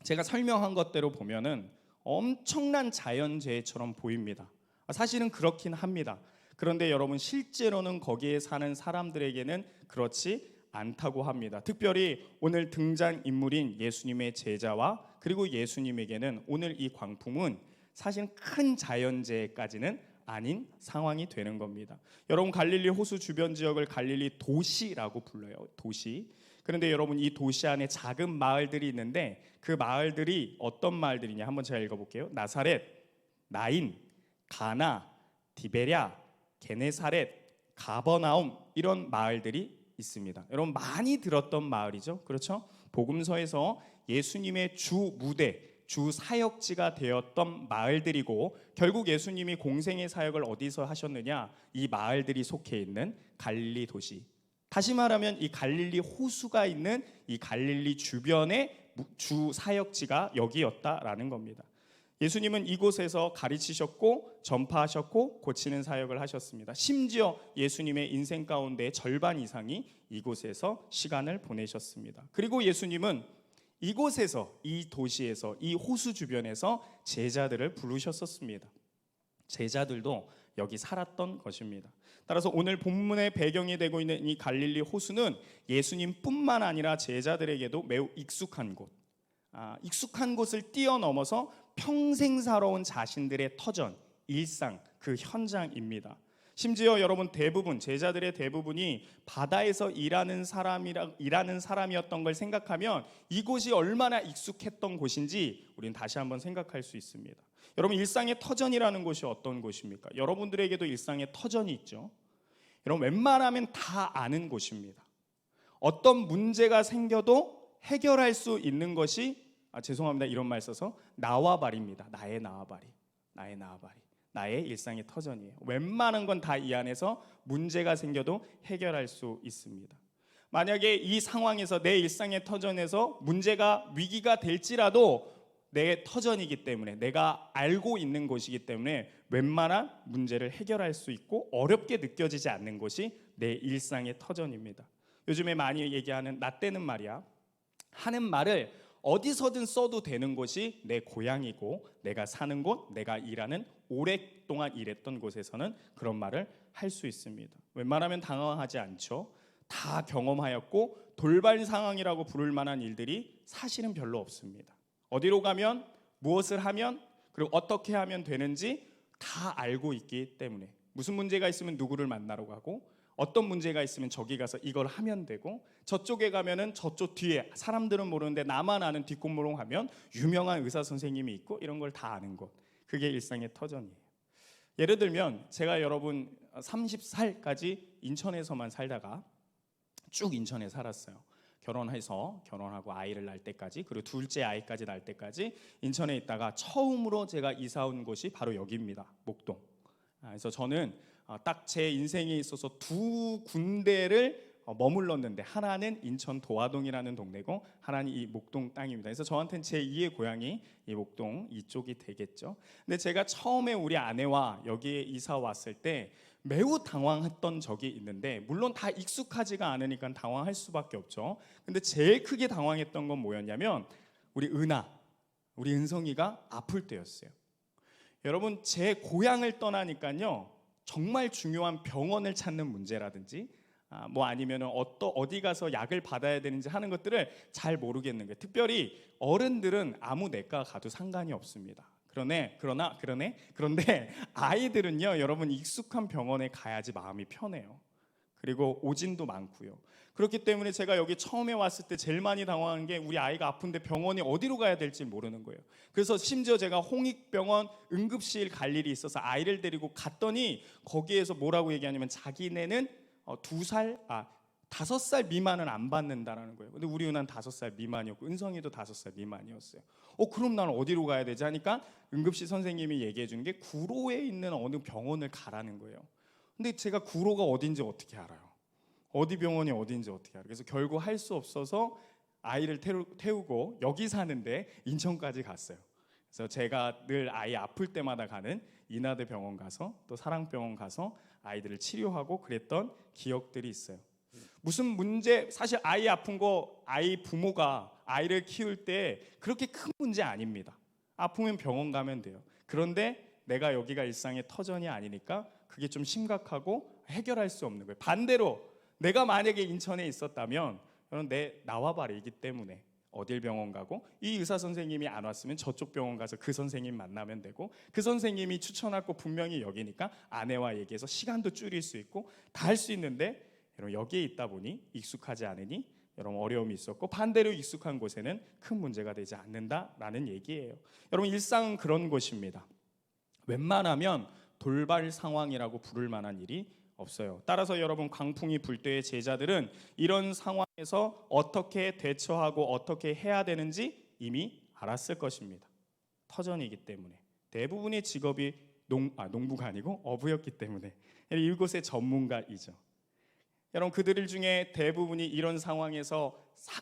제가 설명한 것대로 보면은 엄청난 자연재해처럼 보입니다. 사실은 그렇긴 합니다. 그런데 여러분 실제로는 거기에 사는 사람들에게는 그렇지 않다고 합니다. 특별히 오늘 등장인물인 예수님의 제자와 그리고 예수님에게는 오늘 이 광풍은 사실 큰 자연재해까지는 아닌 상황이 되는 겁니다. 여러분 갈릴리 호수 주변 지역을 갈릴리 도시라고 불러요. 도시. 그런데 여러분 이 도시 안에 작은 마을들이 있는데 그 마을들이 어떤 마을들이냐 한번 제가 읽어볼게요. 나사렛, 나인, 가나, 디베랴, 게네사렛, 가버나움 이런 마을들이 있습니다. 여러분 많이 들었던 마을이죠. 그렇죠? 복음서에서 예수님의 주 무대, 주 사역지가 되었던 마을들이고 결국 예수님이 공생의 사역을 어디서 하셨느냐? 이 마을들이 속해 있는 갈릴리 도시. 다시 말하면 이 갈릴리 호수가 있는 이 갈릴리 주변의 주 사역지가 여기였다라는 겁니다. 예수님은 이곳에서 가르치셨고 전파하셨고 고치는 사역을 하셨습니다. 심지어 예수님의 인생 가운데 절반 이상이 이곳에서 시간을 보내셨습니다. 그리고 예수님은 이곳에서 이 도시에서 이 호수 주변에서 제자들을 부르셨었습니다. 제자들도 여기 살았던 것입니다. 따라서 오늘 본문의 배경이 되고 있는 이 갈릴리 호수는 예수님뿐만 아니라 제자들에게도 매우 익숙한 곳, 익숙한 곳을 뛰어넘어서 평생 살아온 자신들의 터전, 일상, 그 현장입니다. 심지어 여러분 제자들의 대부분이 바다에서 일하는 사람이었던 걸 생각하면 이곳이 얼마나 익숙했던 곳인지 우리는 다시 한번 생각할 수 있습니다. 여러분, 일상의 터전이라는 곳이 어떤 곳입니까? 여러분들에게도 일상의 터전이 있죠. 여러분, 웬만하면 다 아는 곳입니다. 어떤 문제가 생겨도 해결할 수 있는 것이 죄송합니다, 이런 말 써서 나와바리입니다. 나의 나와바리, 나의 나와바리, 나의 일상의 터전이에요. 웬만한 건 다 이 안에서 문제가 생겨도 해결할 수 있습니다. 만약에 이 상황에서 내 일상의 터전에서 문제가 위기가 될지라도 내 터전이기 때문에, 내가 알고 있는 곳이기 때문에 웬만한 문제를 해결할 수 있고 어렵게 느껴지지 않는 곳이 내 일상의 터전입니다. 요즘에 많이 얘기하는 나 때는 말이야 하는 말을 어디서든 써도 되는 곳이 내 고향이고, 내가 사는 곳, 내가 일하는 오랫동안 일했던 곳에서는 그런 말을 할 수 있습니다. 웬만하면 당황하지 않죠. 다 경험하였고 돌발 상황이라고 부를 만한 일들이 사실은 별로 없습니다. 어디로 가면, 무엇을 하면, 그리고 어떻게 하면 되는지 다 알고 있기 때문에, 무슨 문제가 있으면 누구를 만나러 가고, 어떤 문제가 있으면 저기 가서 이걸 하면 되고, 저쪽에 가면은 저쪽 뒤에 사람들은 모르는데 나만 아는 뒷골목하면 유명한 의사 선생님이 있고, 이런 걸 다 아는 것, 그게 일상의 터전이에요. 예를 들면 제가 여러분 30살까지 인천에서만 살다가 쭉 인천에 살았어요. 결혼하고 아이를 낳을 때까지, 그리고 둘째 아이까지 낳을 때까지 인천에 있다가 처음으로 제가 이사 온 곳이 바로 여기입니다. 목동. 그래서 저는 딱 제 인생에 있어서 두 군데를 머물렀는데, 하나는 인천 도화동이라는 동네고 하나는 이 목동 땅입니다. 그래서 저한테는 제2의 고향이 이 목동 이쪽이 되겠죠. 근데 제가 처음에 우리 아내와 여기에 이사 왔을 때 매우 당황했던 적이 있는데, 물론 다 익숙하지가 않으니까 당황할 수밖에 없죠. 근데 제일 크게 당황했던 건 뭐였냐면 우리 은성이가 아플 때였어요. 여러분, 제 고향을 떠나니까요 정말 중요한 병원을 찾는 문제라든지 아니면 어디 가서 약을 받아야 되는지 하는 것들을 잘 모르겠는 거예요. 특별히 어른들은 아무 내과 가도 상관이 없습니다. 그런데 아이들은요, 여러분, 익숙한 병원에 가야지 마음이 편해요. 그리고 오진도 많고요. 그렇기 때문에 제가 여기 처음에 왔을 때 제일 많이 당황한 게 우리 아이가 아픈데 병원이 어디로 가야 될지 모르는 거예요. 그래서 심지어 제가 홍익병원 응급실 갈 일이 있어서 아이를 데리고 갔더니 거기에서 뭐라고 얘기하냐면 자기네는 5살 미만은 안 받는다라는 거예요. 근데 우리 은하는 5살 미만이었고 은성이도 5살 미만이었어요. 그럼 나는 어디로 가야 되지 하니까 응급실 선생님이 얘기해 주는 게 구로에 있는 어느 병원을 가라는 거예요. 근데 제가 구로가 어딘지 어떻게 알아요? 어디 병원이 어딘지 어떻게 알아요? 그래서 결국 할 수 없어서 아이를 태우고 여기 사는데 인천까지 갔어요. 그래서 제가 늘 아이 아플 때마다 가는 인하대 병원 가서 또 사랑병원 가서 아이들을 치료하고 그랬던 기억들이 있어요. 무슨 문제, 사실 아이 아픈 거 아이 부모가 아이를 키울 때 그렇게 큰 문제 아닙니다. 아프면 병원 가면 돼요. 그런데 내가 여기가 일상의 터전이 아니니까 그게 좀 심각하고 해결할 수 없는 거예요. 반대로 내가 만약에 인천에 있었다면 내 나와바리이기 때문에 어딜 병원 가고, 이 의사 선생님이 안 왔으면 저쪽 병원 가서 그 선생님 만나면 되고, 그 선생님이 추천할 거 분명히 여기니까 아내와 얘기해서 시간도 줄일 수 있고 다 할 수 있는데, 여러분 여기에 있다 보니 익숙하지 않으니 여러분 어려움이 있었고, 반대로 익숙한 곳에는 큰 문제가 되지 않는다라는 얘기예요. 여러분, 일상은 그런 곳입니다. 웬만하면 돌발 상황이라고 부를 만한 일이 없어요. 따라서 여러분, 광풍이 불 때의 제자들은 이런 상황에서 어떻게 대처하고 어떻게 해야 되는지 이미 알았을 것입니다. 터전이기 때문에. 대부분의 직업이 농부가 아니고 어부였기 때문에 이곳의 전문가이죠. 여러분, 그들 중에 대부분이 이런 상황에서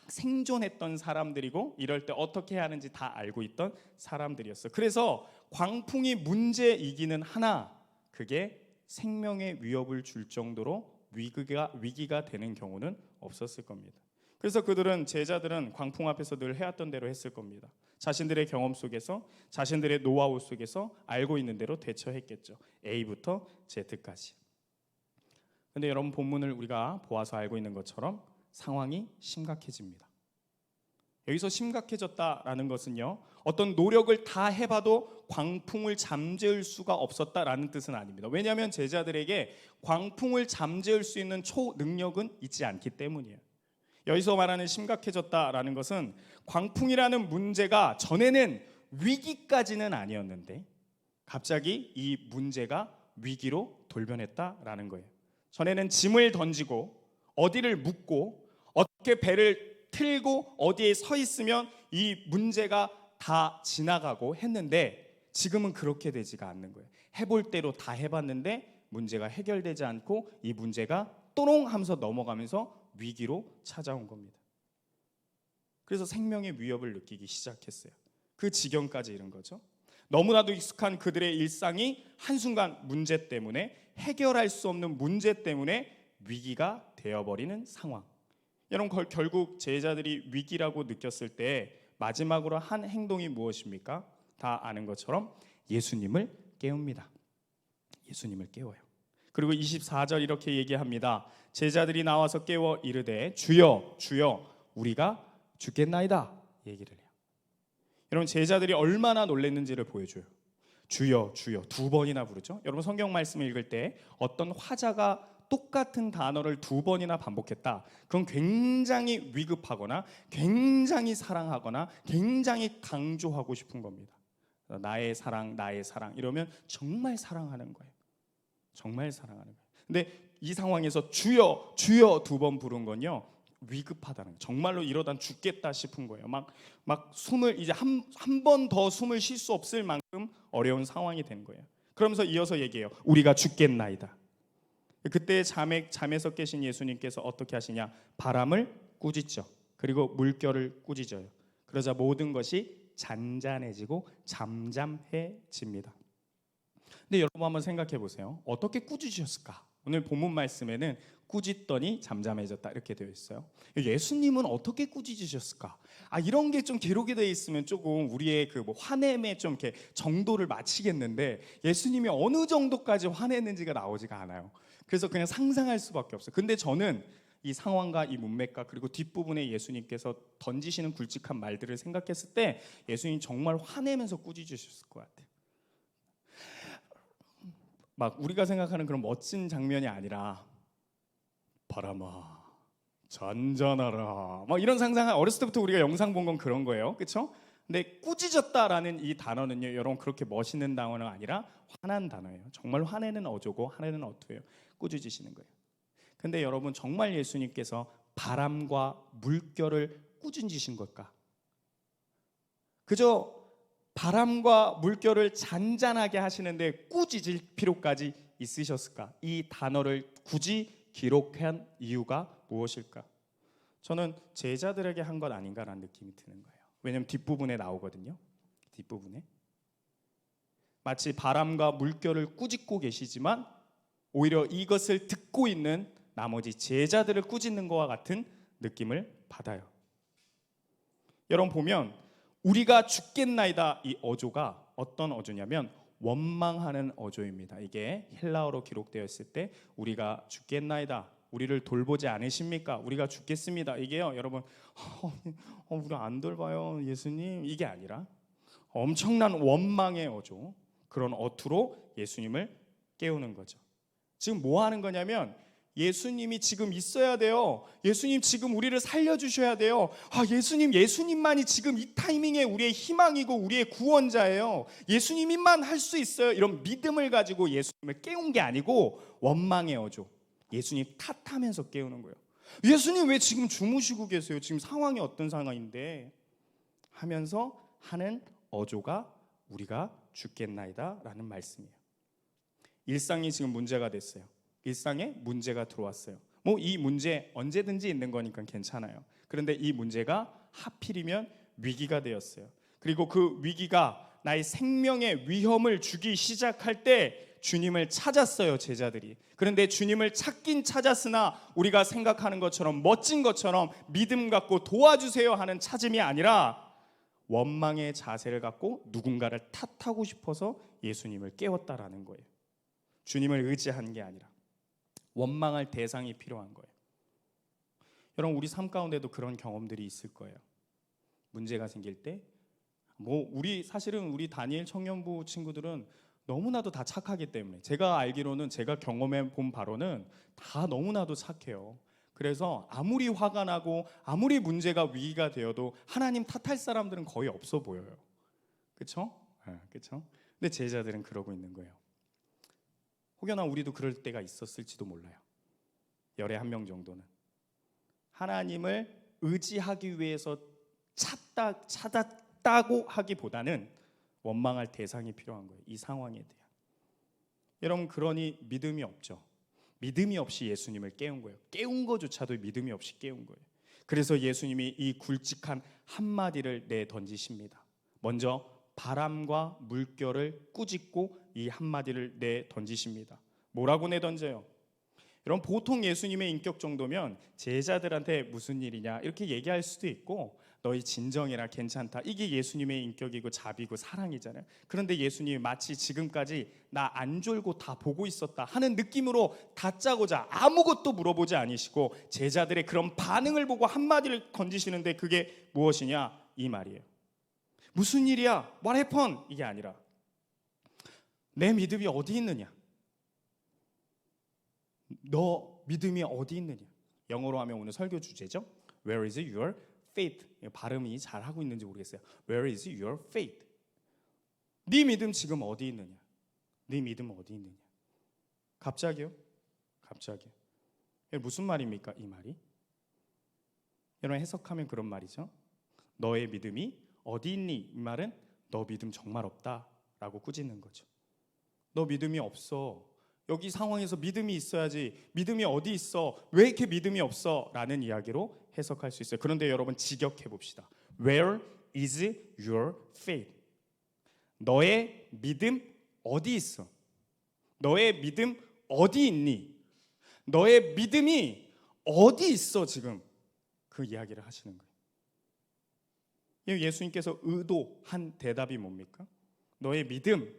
생존했던 사람들이고, 이럴 때 어떻게 해야 하는지 다 알고 있던 사람들이었어요. 그래서 광풍이 문제이기는 하나 그게 생명의 위협을 줄 정도로 위기가 되는 경우는 없었을 겁니다. 그래서 제자들은 광풍 앞에서 늘 해왔던 대로 했을 겁니다. 자신들의 경험 속에서, 자신들의 노하우 속에서 알고 있는 대로 대처했겠죠. A부터 Z까지. 근데 여러분, 본문을 우리가 보아서 알고 있는 것처럼 상황이 심각해집니다. 여기서 심각해졌다라는 것은요, 어떤 노력을 다 해봐도 광풍을 잠재울 수가 없었다라는 뜻은 아닙니다. 왜냐하면 제자들에게 광풍을 잠재울 수 있는 초능력은 있지 않기 때문이에요. 여기서 말하는 심각해졌다라는 것은 광풍이라는 문제가 전에는 위기까지는 아니었는데, 갑자기 이 문제가 위기로 돌변했다라는 거예요. 전에는 짐을 던지고 어디를 묻고 어떻게 배를 틀고 어디에 서 있으면 이 문제가 다 지나가고 했는데 지금은 그렇게 되지가 않는 거예요. 해볼 대로 다 해봤는데 문제가 해결되지 않고 이 문제가 또롱 하면서 넘어가면서 위기로 찾아온 겁니다. 그래서 생명의 위협을 느끼기 시작했어요. 그 지경까지 이른 거죠. 너무나도 익숙한 그들의 일상이 한순간 문제 때문에 해결할 수 없는 문제 때문에 위기가 되어버리는 상황. 여러분 결국 제자들이 위기라고 느꼈을 때 마지막으로 한 행동이 무엇입니까? 다 아는 것처럼 예수님을 깨웁니다. 예수님을 깨워요. 그리고 24절 이렇게 얘기합니다. 제자들이 나와서 깨워 이르되 주여 주여 우리가 죽겠나이다 얘기를 해요. 여러분 제자들이 얼마나 놀랐는지를 보여줘요. 주여 주여 두 번이나 부르죠. 여러분 성경 말씀을 읽을 때 어떤 화자가 똑같은 단어를 두 번이나 반복했다. 그건 굉장히 위급하거나 굉장히 사랑하거나 굉장히 강조하고 싶은 겁니다. 나의 사랑 이러면 정말 사랑하는 거예요. 정말 사랑하는 거예요. 근데 이 상황에서 주여 주여 두 번 부른 건요 위급하다는 거예요. 정말로 이러다 죽겠다 싶은 거예요. 막 숨을 이제 한 번 더 숨을 쉴 수 없을 만큼 어려운 상황이 된 거예요. 그러면서 이어서 얘기해요. 우리가 죽겠나이다. 그때 잠에서 깨신 예수님께서 어떻게 하시냐? 바람을 꾸짖죠. 그리고 물결을 꾸짖어요. 그러자 모든 것이 잔잔해지고 잠잠해집니다. 근데 여러분 한번 생각해 보세요. 어떻게 꾸짖으셨을까? 오늘 본문 말씀에는 꾸짖더니 잠잠해졌다 이렇게 되어 있어요. 예수님은 어떻게 꾸짖으셨을까? 이런 게 좀 기록이 되어 있으면 조금 우리의 그 화냄의 좀 이렇게 정도를 맞추겠는데 예수님이 어느 정도까지 화냈는지가 나오지가 않아요. 그래서 그냥 상상할 수밖에 없어요. 근데 저는 이 상황과 이 문맥과 그리고 뒷부분에 예수님께서 던지시는 굵직한 말들을 생각했을 때 예수님 정말 화내면서 꾸짖으셨을 것 같아요. 막 우리가 생각하는 그런 멋진 장면이 아니라 바람아 잔잔하라 막 이런 상상. 어렸을 때부터 우리가 영상 본 건 그런 거예요, 그렇죠? 근데 꾸짖었다라는 이 단어는요, 여러분 그렇게 멋있는 단어는 아니라 화난 단어예요. 정말 화내는 어조고 화내는 어투예요. 꾸짖으시는 거예요. 근데 여러분 정말 예수님께서 바람과 물결을 꾸짖으신 걸까? 그저 바람과 물결을 잔잔하게 하시는데 꾸짖을 필요까지 있으셨을까? 이 단어를 굳이 기록한 이유가 무엇일까? 저는 제자들에게 한 것 아닌가라는 느낌이 드는 거예요. 왜냐하면 뒷부분에 나오거든요. 뒷부분에 마치 바람과 물결을 꾸짖고 계시지만 오히려 이것을 듣고 있는 나머지 제자들을 꾸짖는 것과 같은 느낌을 받아요. 여러분 보면 우리가 죽겠나이다 이 어조가 어떤 어조냐면 원망하는 어조입니다. 이게 헬라어로 기록되어 있을 때 우리가 죽겠나이다, 우리를 돌보지 않으십니까? 우리가 죽겠습니다. 이게요 여러분 우리 안 돌봐요 예수님, 이게 아니라 엄청난 원망의 어조, 그런 어투로 예수님을 깨우는 거죠. 지금 뭐 하는 거냐면 예수님이 지금 있어야 돼요. 예수님 지금 우리를 살려주셔야 돼요. 예수님만이 지금 이 타이밍에 우리의 희망이고 우리의 구원자예요. 예수님만 할 수 있어요. 이런 믿음을 가지고 예수님을 깨운 게 아니고 원망의 어조, 예수님 탓하면서 깨우는 거예요. 예수님 왜 지금 주무시고 계세요? 지금 상황이 어떤 상황인데 하면서 하는 어조가 우리가 죽겠나이다 라는 말씀이에요. 일상이 지금 문제가 됐어요. 일상에 문제가 들어왔어요. 이 문제 언제든지 있는 거니까 괜찮아요. 그런데 이 문제가 하필이면 위기가 되었어요. 그리고 그 위기가 나의 생명의 위험을 주기 시작할 때 주님을 찾았어요, 제자들이. 그런데 주님을 찾긴 찾았으나 우리가 생각하는 것처럼 멋진 것처럼 믿음 갖고 도와주세요 하는 찾음이 아니라 원망의 자세를 갖고 누군가를 탓하고 싶어서 예수님을 깨웠다라는 거예요. 주님을 의지한 게 아니라 원망할 대상이 필요한 거예요. 여러분 우리 삶 가운데도 그런 경험들이 있을 거예요. 문제가 생길 때 사실은 우리 다니엘 청년부 친구들은 너무나도 다 착하기 때문에 제가 알기로는 제가 경험해 본 바로는 다 너무나도 착해요. 그래서 아무리 화가 나고 아무리 문제가 위기가 되어도 하나님 탓할 사람들은 거의 없어 보여요. 그렇죠? 그렇죠? 근데 제자들은 그러고 있는 거예요. 혹여나 우리도 그럴 때가 있었을지도 몰라요. 열에 한 명 정도는 하나님을 의지하기 위해서 찾았다고 하기보다는 원망할 대상이 필요한 거예요. 이 상황에 대한. 여러분, 그러니 믿음이 없죠. 믿음이 없이 예수님을 깨운 거예요. 깨운 거조차도 믿음이 없이 깨운 거예요. 그래서 예수님이 이 굵직한 한마디를 내던지십니다. 먼저 바람과 물결을 꾸짖고 이 한마디를 내던지십니다. 뭐라고 내던져요? 여러분, 보통 예수님의 인격 정도면 제자들한테 무슨 일이냐 이렇게 얘기할 수도 있고, 너희 진정해라, 괜찮다, 이게 예수님의 인격이고 자비고 사랑이잖아요. 그런데 예수님이 마치 지금까지 나 안 졸고 다 보고 있었다 하는 느낌으로 다짜고짜 아무것도 물어보지 않으시고 제자들의 그런 반응을 보고 한마디를 던지시는데, 그게 무엇이냐 이 말이에요. 무슨 일이야? What happened? 이게 아니라 내 믿음이 어디 있느냐? 너 믿음이 어디 있느냐? 영어로 하면 오늘 설교 주제죠. Where is your faith? 발음이 잘 하고 있는지 모르겠어요. Where is your faith? 네 믿음 지금 어디 있느냐? 네 믿음 어디 있느냐? 갑자기요? 갑자기. 무슨 말입니까? 이 말이? 여러분, 해석하면 그런 말이죠. 너의 믿음이 어디 있니? 이 말은 너 믿음 정말 없다라고 꾸짖는 거죠. 너 믿음이 없어. 여기 상황에서 믿음이 있어야지. 믿음이 어디 있어? 왜 이렇게 믿음이 없어? 라는 이야기로 해석할 수 있어요. 그런데 여러분, 직역해 봅시다. Where is your faith? 너의 믿음 어디 있어? 너의 믿음 어디 있니? 너의 믿음이 어디 있어 지금? 그 이야기를 하시는 거예요. 예수님께서 의도한 대답이 뭡니까? 너의 믿음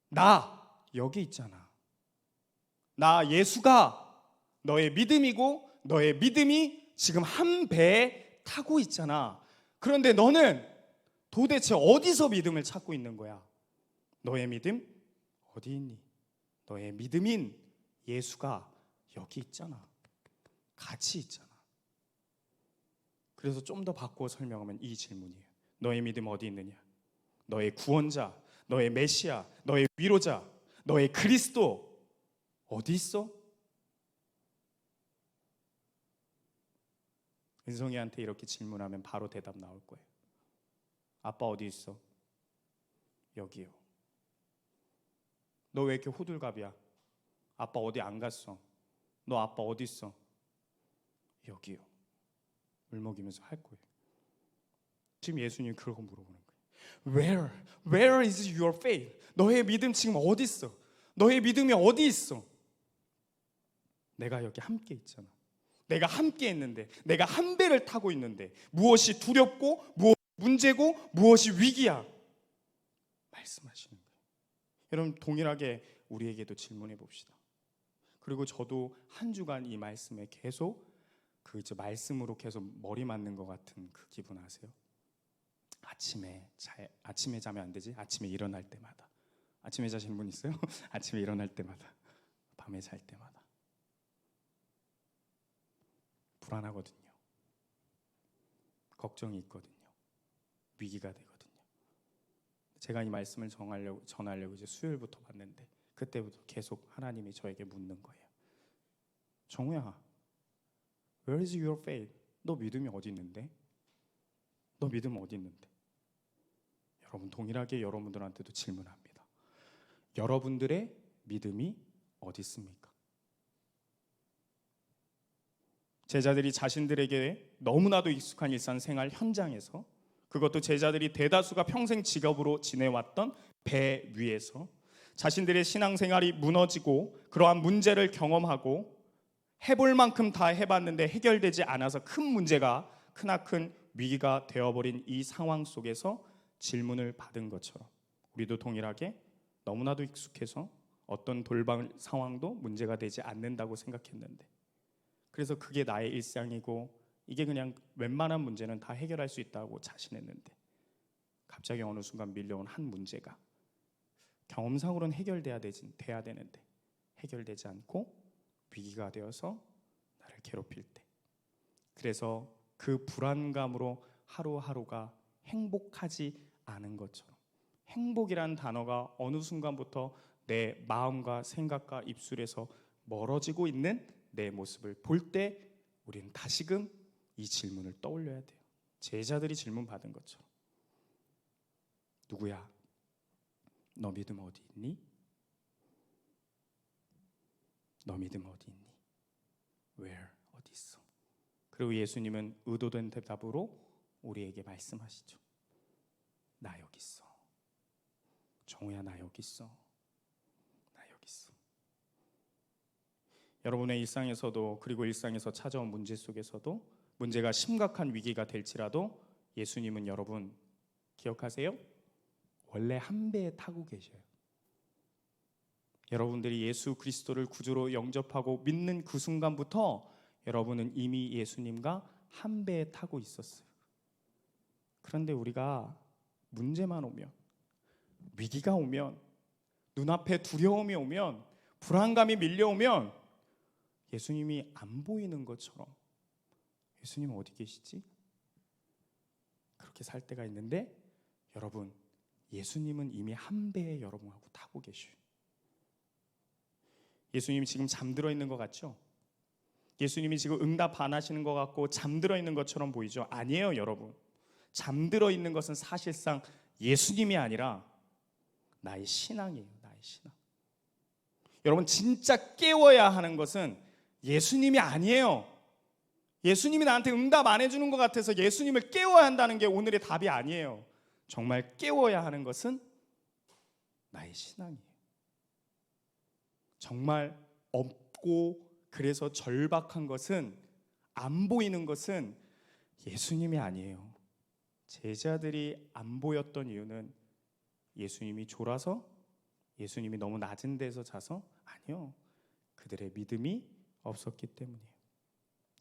나 여기 있잖아. 나 예수가 너의 믿음이고 너의 믿음이 지금 한 배에 타고 있잖아. 그런데 너는 도대체 어디서 믿음을 찾고 있는 거야? 너의 믿음 어디 있니? 너의 믿음인 예수가 여기 있잖아. 같이 있잖아. 그래서 좀 더 바꾸어 설명하면 이 질문이에요. 너의 믿음 어디 있느냐? 너의 구원자, 너의 메시아, 너의 위로자, 너의 그리스도 어디 있어? 은성이한테 이렇게 질문하면 바로 대답 나올 거예요. 아빠 어디 있어? 여기요. 너 왜 이렇게 호들갑이야? 아빠 어디 안 갔어? 너 아빠 어디 있어? 여기요. 울먹이면서 할 거예요. 지금 예수님이 그러고 물어보는 거예요. Where is your faith? 너의 믿음 지금 어디 있어? 너의 믿음이 어디 있어? 내가 여기 함께 있잖아. 내가 함께 있는데, 내가 한 배를 타고 있는데 무엇이 두렵고 무엇이 문제고 무엇이 위기야? 말씀하시는 거예요. 여러분, 동일하게 우리에게도 질문해 봅시다. 그리고 저도 한 주간 이 말씀에 계속 말씀으로 계속 머리 맞는 것 같은 그 기분 아세요? 아침에 자면 안 되지? 아침에 일어날 때마다. 아침에 자시는 분 있어요? 아침에 일어날 때마다, 밤에 잘 때마다 불안하거든요. 걱정이 있거든요. 위기가 되거든요. 제가 이 말씀을 전하려고 이제 수요일부터 봤는데, 그때부터 계속 하나님이 저에게 묻는 거예요. 정우야, Where is your faith? 너 믿음이 어디 있는데? 너 믿음 어디 있는데? 여러분, 동일하게 여러분들한테도 질문합니다. 여러분들의 믿음이 어디 있습니까? 제자들이 자신들에게 너무나도 익숙한 일상생활 현장에서, 그것도 제자들이 대다수가 평생 직업으로 지내왔던 배 위에서 자신들의 신앙생활이 무너지고 그러한 문제를 경험하고 해볼 만큼 다 해봤는데 해결되지 않아서 큰 문제가 크나큰 위기가 되어버린 이 상황 속에서 질문을 받은 것처럼 우리도 동일하게 너무나도 익숙해서 어떤 돌발 상황도 문제가 되지 않는다고 생각했는데, 그래서 그게 나의 일상이고 이게 그냥 웬만한 문제는 다 해결할 수 있다고 자신했는데, 갑자기 어느 순간 밀려온 한 문제가 경험상으로는 해결돼야 되는데 해결되지 않고 위기가 되어서 나를 괴롭힐 때, 그래서 그 불안감으로 하루하루가 행복하지 않은 것처럼 행복이란 단어가 어느 순간부터 내 마음과 생각과 입술에서 멀어지고 있는 내 모습을 볼 때 우리는 다시금 이 질문을 떠올려야 돼요. 제자들이 질문 받은 것처럼 누구야? 너 믿음 어디 있니? 너 믿음 어디 있니? Where? 어디 있어? 그리고 예수님은 의도된 대답으로 우리에게 말씀하시죠. 나 여기 있어. 정우야, 나 여기 있어. 나 여기 있어. 여러분의 일상에서도, 그리고 일상에서 찾아온 문제 속에서도 문제가 심각한 위기가 될지라도 예수님은 여러분 기억하세요? 원래 한 배에 타고 계셔요. 여러분들이 예수 그리스도를 구주로 영접하고 믿는 그 순간부터 여러분은 이미 예수님과 한 배에 타고 있었어요. 그런데 우리가 문제만 오면, 위기가 오면, 눈앞에 두려움이 오면, 불안감이 밀려오면 예수님이 안 보이는 것처럼 예수님 어디 계시지? 그렇게 살 때가 있는데 여러분, 예수님은 이미 한 배에 여러분하고 타고 계셔요. 예수님이 지금 잠들어 있는 것 같죠? 예수님이 지금 응답 안 하시는 것 같고 잠들어 있는 것처럼 보이죠? 아니에요, 여러분. 잠들어 있는 것은 사실상 예수님이 아니라 나의 신앙이에요. 나의 신앙. 여러분, 진짜 깨워야 하는 것은 예수님이 아니에요. 예수님이 나한테 응답 안 해주는 것 같아서 예수님을 깨워야 한다는 게 오늘의 답이 아니에요. 정말 깨워야 하는 것은 나의 신앙이에요. 정말 없고 그래서 절박한 것은, 안 보이는 것은 예수님이 아니에요. 제자들이 안 보였던 이유는 예수님이 졸아서, 예수님이 너무 낮은 데서 자서? 아니요. 그들의 믿음이 없었기 때문이에요.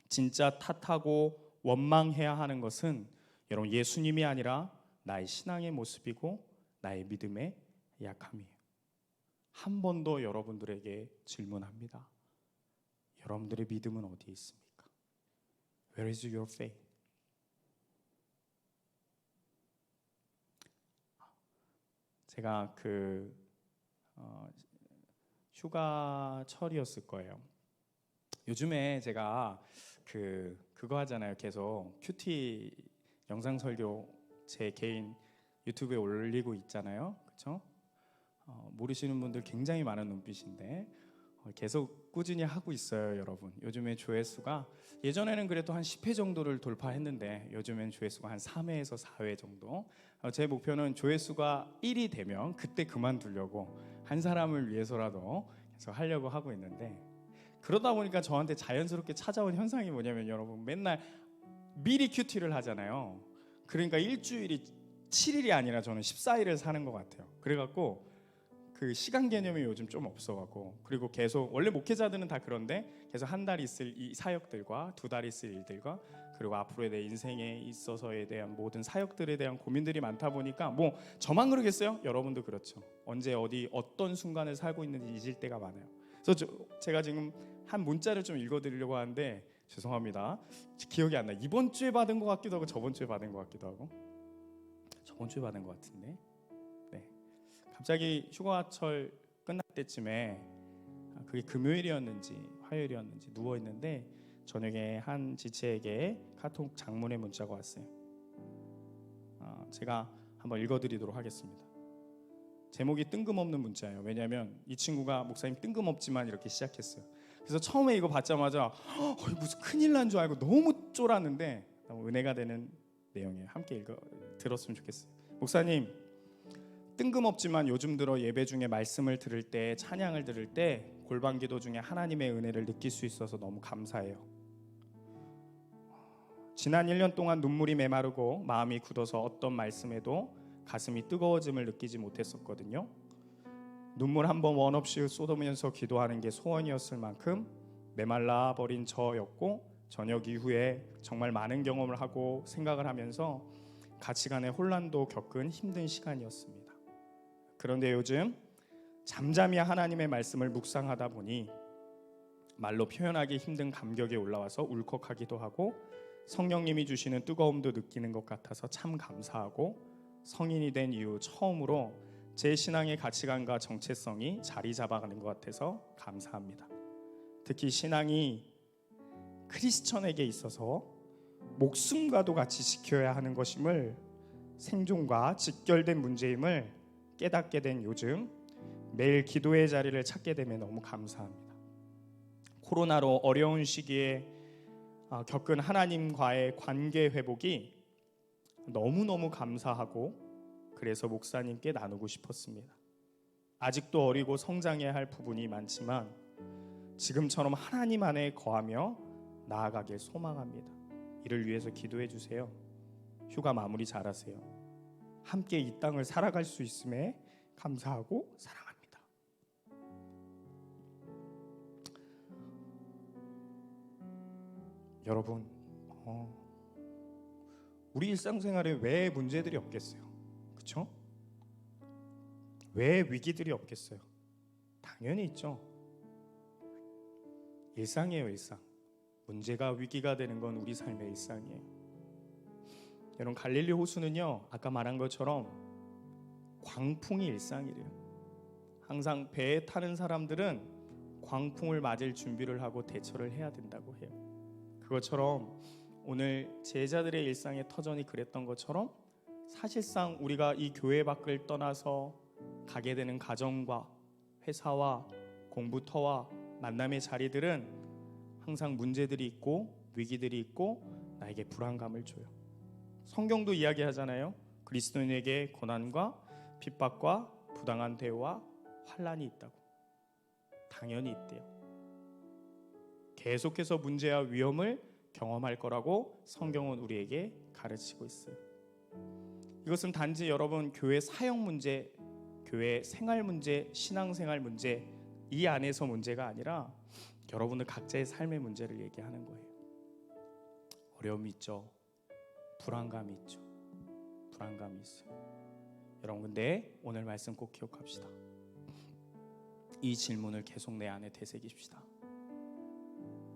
진짜 탓하고 원망해야 하는 것은 여러분 예수님이 아니라 나의 신앙의 모습이고 나의 믿음의 약함이에요. 한 번 더 여러분들에게 질문합니다. 여러분들의 믿음은 어디에 있습니까? Where is your faith? 제가 휴가철이었을 거예요. 요즘에 제가 그거 하잖아요. 계속 큐티 영상 설교 제 개인 유튜브에 올리고 있잖아요. 그렇죠? 모르시는 분들 굉장히 많은 눈빛인데 계속 꾸준히 하고 있어요, 여러분. 요즘에 조회수가 예전에는 그래도 한 10회 정도를 돌파했는데 요즘엔 조회수가 한 3회에서 4회 정도. 제 목표는 조회수가 1이 되면 그때 그만두려고, 한 사람을 위해서라도 계속 하려고 하고 있는데, 그러다 보니까 저한테 자연스럽게 찾아온 현상이 뭐냐면 여러분, 맨날 미리 큐티를 하잖아요. 그러니까 일주일이 7일이 아니라 저는 14일을 사는 것 같아요. 그래갖고 그 시간 개념이 요즘 좀 없어갖고, 그리고 계속 원래 목회자들은 다 그런데 계속 한 달 있을 이 사역들과 두 달 있을 일들과 그리고 앞으로의 내 인생에 있어서에 대한 모든 사역들에 대한 고민들이 많다 보니까, 뭐 저만 그러겠어요? 여러분도 그렇죠. 언제 어디 어떤 순간을 살고 있는지 잊을 때가 많아요. 그래서 제가 지금 한 문자를 좀 읽어드리려고 하는데 죄송합니다. 기억이 안 나요. 이번 주에 받은 것 같기도 하고 저번 주에 받은 것 같기도 하고, 저번 주에 받은 것 같은데. 갑자기 휴가철 끝날 때쯤에 그게 금요일이었는지 화요일이었는지 누워 있는데 저녁에 한 지체에게 카톡 장문의 문자가 왔어요. 제가 한번 읽어드리도록 하겠습니다. 제목이 뜬금없는 문자예요. 왜냐하면 이 친구가 목사님 뜬금없지만 이렇게 시작했어요. 그래서 처음에 이거 받자마자 무슨 큰일 난 줄 알고 너무 쫄았는데 너무 은혜가 되는 내용이에요. 함께 들었으면 좋겠어요. 목사님, 뜬금없지만 요즘 들어 예배 중에 말씀을 들을 때, 찬양을 들을 때 골방 기도 중에 하나님의 은혜를 느낄 수 있어서 너무 감사해요. 지난 1년 동안 눈물이 메마르고 마음이 굳어서 어떤 말씀에도 가슴이 뜨거워짐을 느끼지 못했었거든요. 눈물 한 번 원 없이 쏟으면서 기도하는 게 소원이었을 만큼 메말라 버린 저였고, 저녁 이후에 정말 많은 경험을 하고 생각을 하면서 가치관의 혼란도 겪은 힘든 시간이었습니다. 그런데 요즘 잠잠히 하나님의 말씀을 묵상하다 보니 말로 표현하기 힘든 감격이 올라와서 울컥하기도 하고 성령님이 주시는 뜨거움도 느끼는 것 같아서 참 감사하고, 성인이 된 이후 처음으로 제 신앙의 가치관과 정체성이 자리 잡아가는 것 같아서 감사합니다. 특히 신앙이 크리스천에게 있어서 목숨과도 같이 지켜야 하는 것임을, 생존과 직결된 문제임을 깨닫게 된 요즘 매일 기도의 자리를 찾게 되며 너무 감사합니다. 코로나로 어려운 시기에 겪은 하나님과의 관계 회복이 너무너무 감사하고, 그래서 목사님께 나누고 싶었습니다. 아직도 어리고 성장해야 할 부분이 많지만 지금처럼 하나님 안에 거하며 나아가길 소망합니다. 이를 위해서 기도해 주세요. 휴가 마무리 잘하세요. 함께 이 땅을 살아갈 수 있음에 감사하고 사랑합니다. 여러분, 우리 일상생활에 왜 문제들이 없겠어요? 그렇죠? 왜 위기들이 없겠어요? 당연히 있죠. 일상이에요, 일상. 문제가 위기가 되는 건 우리 삶의 일상이에요. 여러분, 갈릴리 호수는요, 아까 말한 것처럼 광풍이 일상이래요. 항상 배에 타는 사람들은 광풍을 맞을 준비를 하고 대처를 해야 된다고 해요. 그것처럼 오늘 제자들의 일상의 터전이 그랬던 것처럼, 사실상 우리가 이 교회 밖을 떠나서 가게 되는 가정과 회사와 공부터와 만남의 자리들은 항상 문제들이 있고 위기들이 있고 나에게 불안감을 줘요. 성경도 이야기하잖아요. 그리스도인에게 고난과 핍박과 부당한 대우와 환난이 있다고. 당연히 있대요. 계속해서 문제와 위험을 경험할 거라고 성경은 우리에게 가르치고 있어요. 이것은 단지 여러분 교회 사역 문제, 교회 생활 문제, 신앙생활 문제, 이 안에서 문제가 아니라 여러분들 각자의 삶의 문제를 얘기하는 거예요. 어려움이 있죠. 불안감이 있죠. 불안감이 있어요. 여러분, 근데 오늘 말씀 꼭 기억합시다. 이 질문을 계속 내 안에 되새깁시다.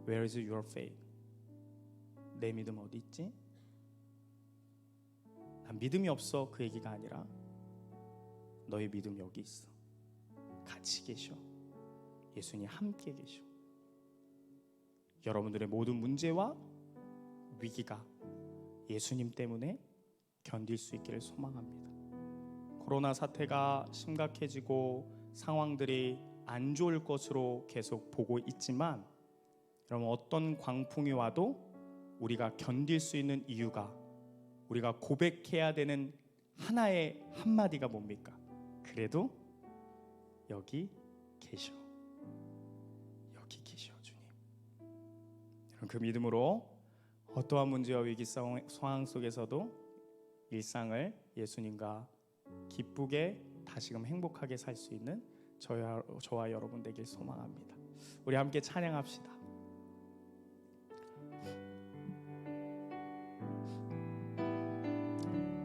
Where is your faith? 내 믿음 어디 있지? 난 믿음이 없어, 그 얘기가 아니라 너의 믿음 여기 있어. 같이 계셔. 예수님 함께 계셔. 여러분들의 모든 문제와 위기가 예수님 때문에 견딜 수 있기를 소망합니다. 코로나 사태가 심각해지고 상황들이 안 좋을 것으로 계속 보고 있지만, 여러분, 어떤 광풍이 와도 우리가 견딜 수 있는 이유가, 우리가 고백해야 되는 하나의 한마디가 뭡니까? 그래도 여기 계셔. 여기 계셔, 주님. 여러분, 그 믿음으로 어떠한 문제와 위기 상황 속에서도 일상을 예수님과 기쁘게 다시금 행복하게 살 수 있는 저와 여러분 되길 소망합니다. 우리 함께 찬양합시다.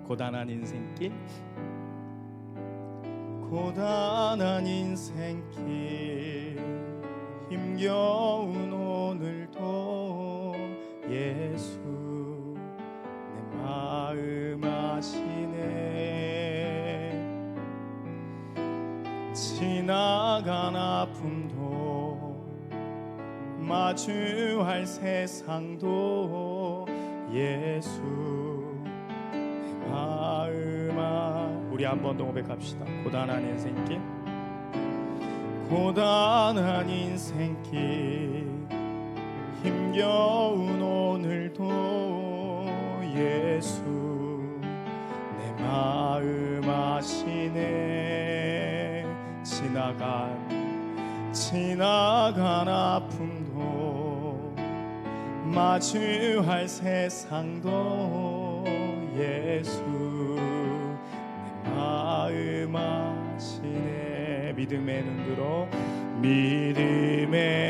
고단한 인생길, 고단한 인생길, 힘겨운 오늘도 예수 내 마음 아시네. 지나간 아픔도 마주할 세상도 예수 마음. 우리 한 번 더 고백합시다. 고단한 인생길, 고단한 인생길, 힘겨운 오늘도 예수 내 마음 아시네. 지나간 아픔도 마주할 세상도 예수 내 마음 아시네. 믿음의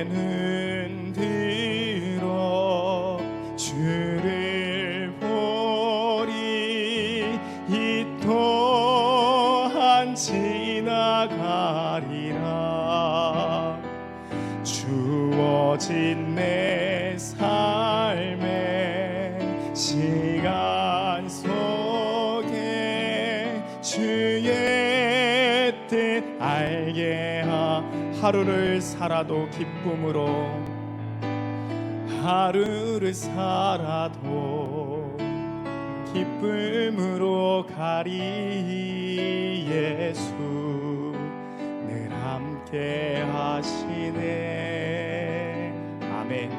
눈 들어 주를 보리. 이 또한 지나가리라. 주어진 내 삶에 나의 하루를 살아도 기쁨으로 하루를 살아도 기쁨으로 가리. 예수 늘 함께 하시네. 아멘.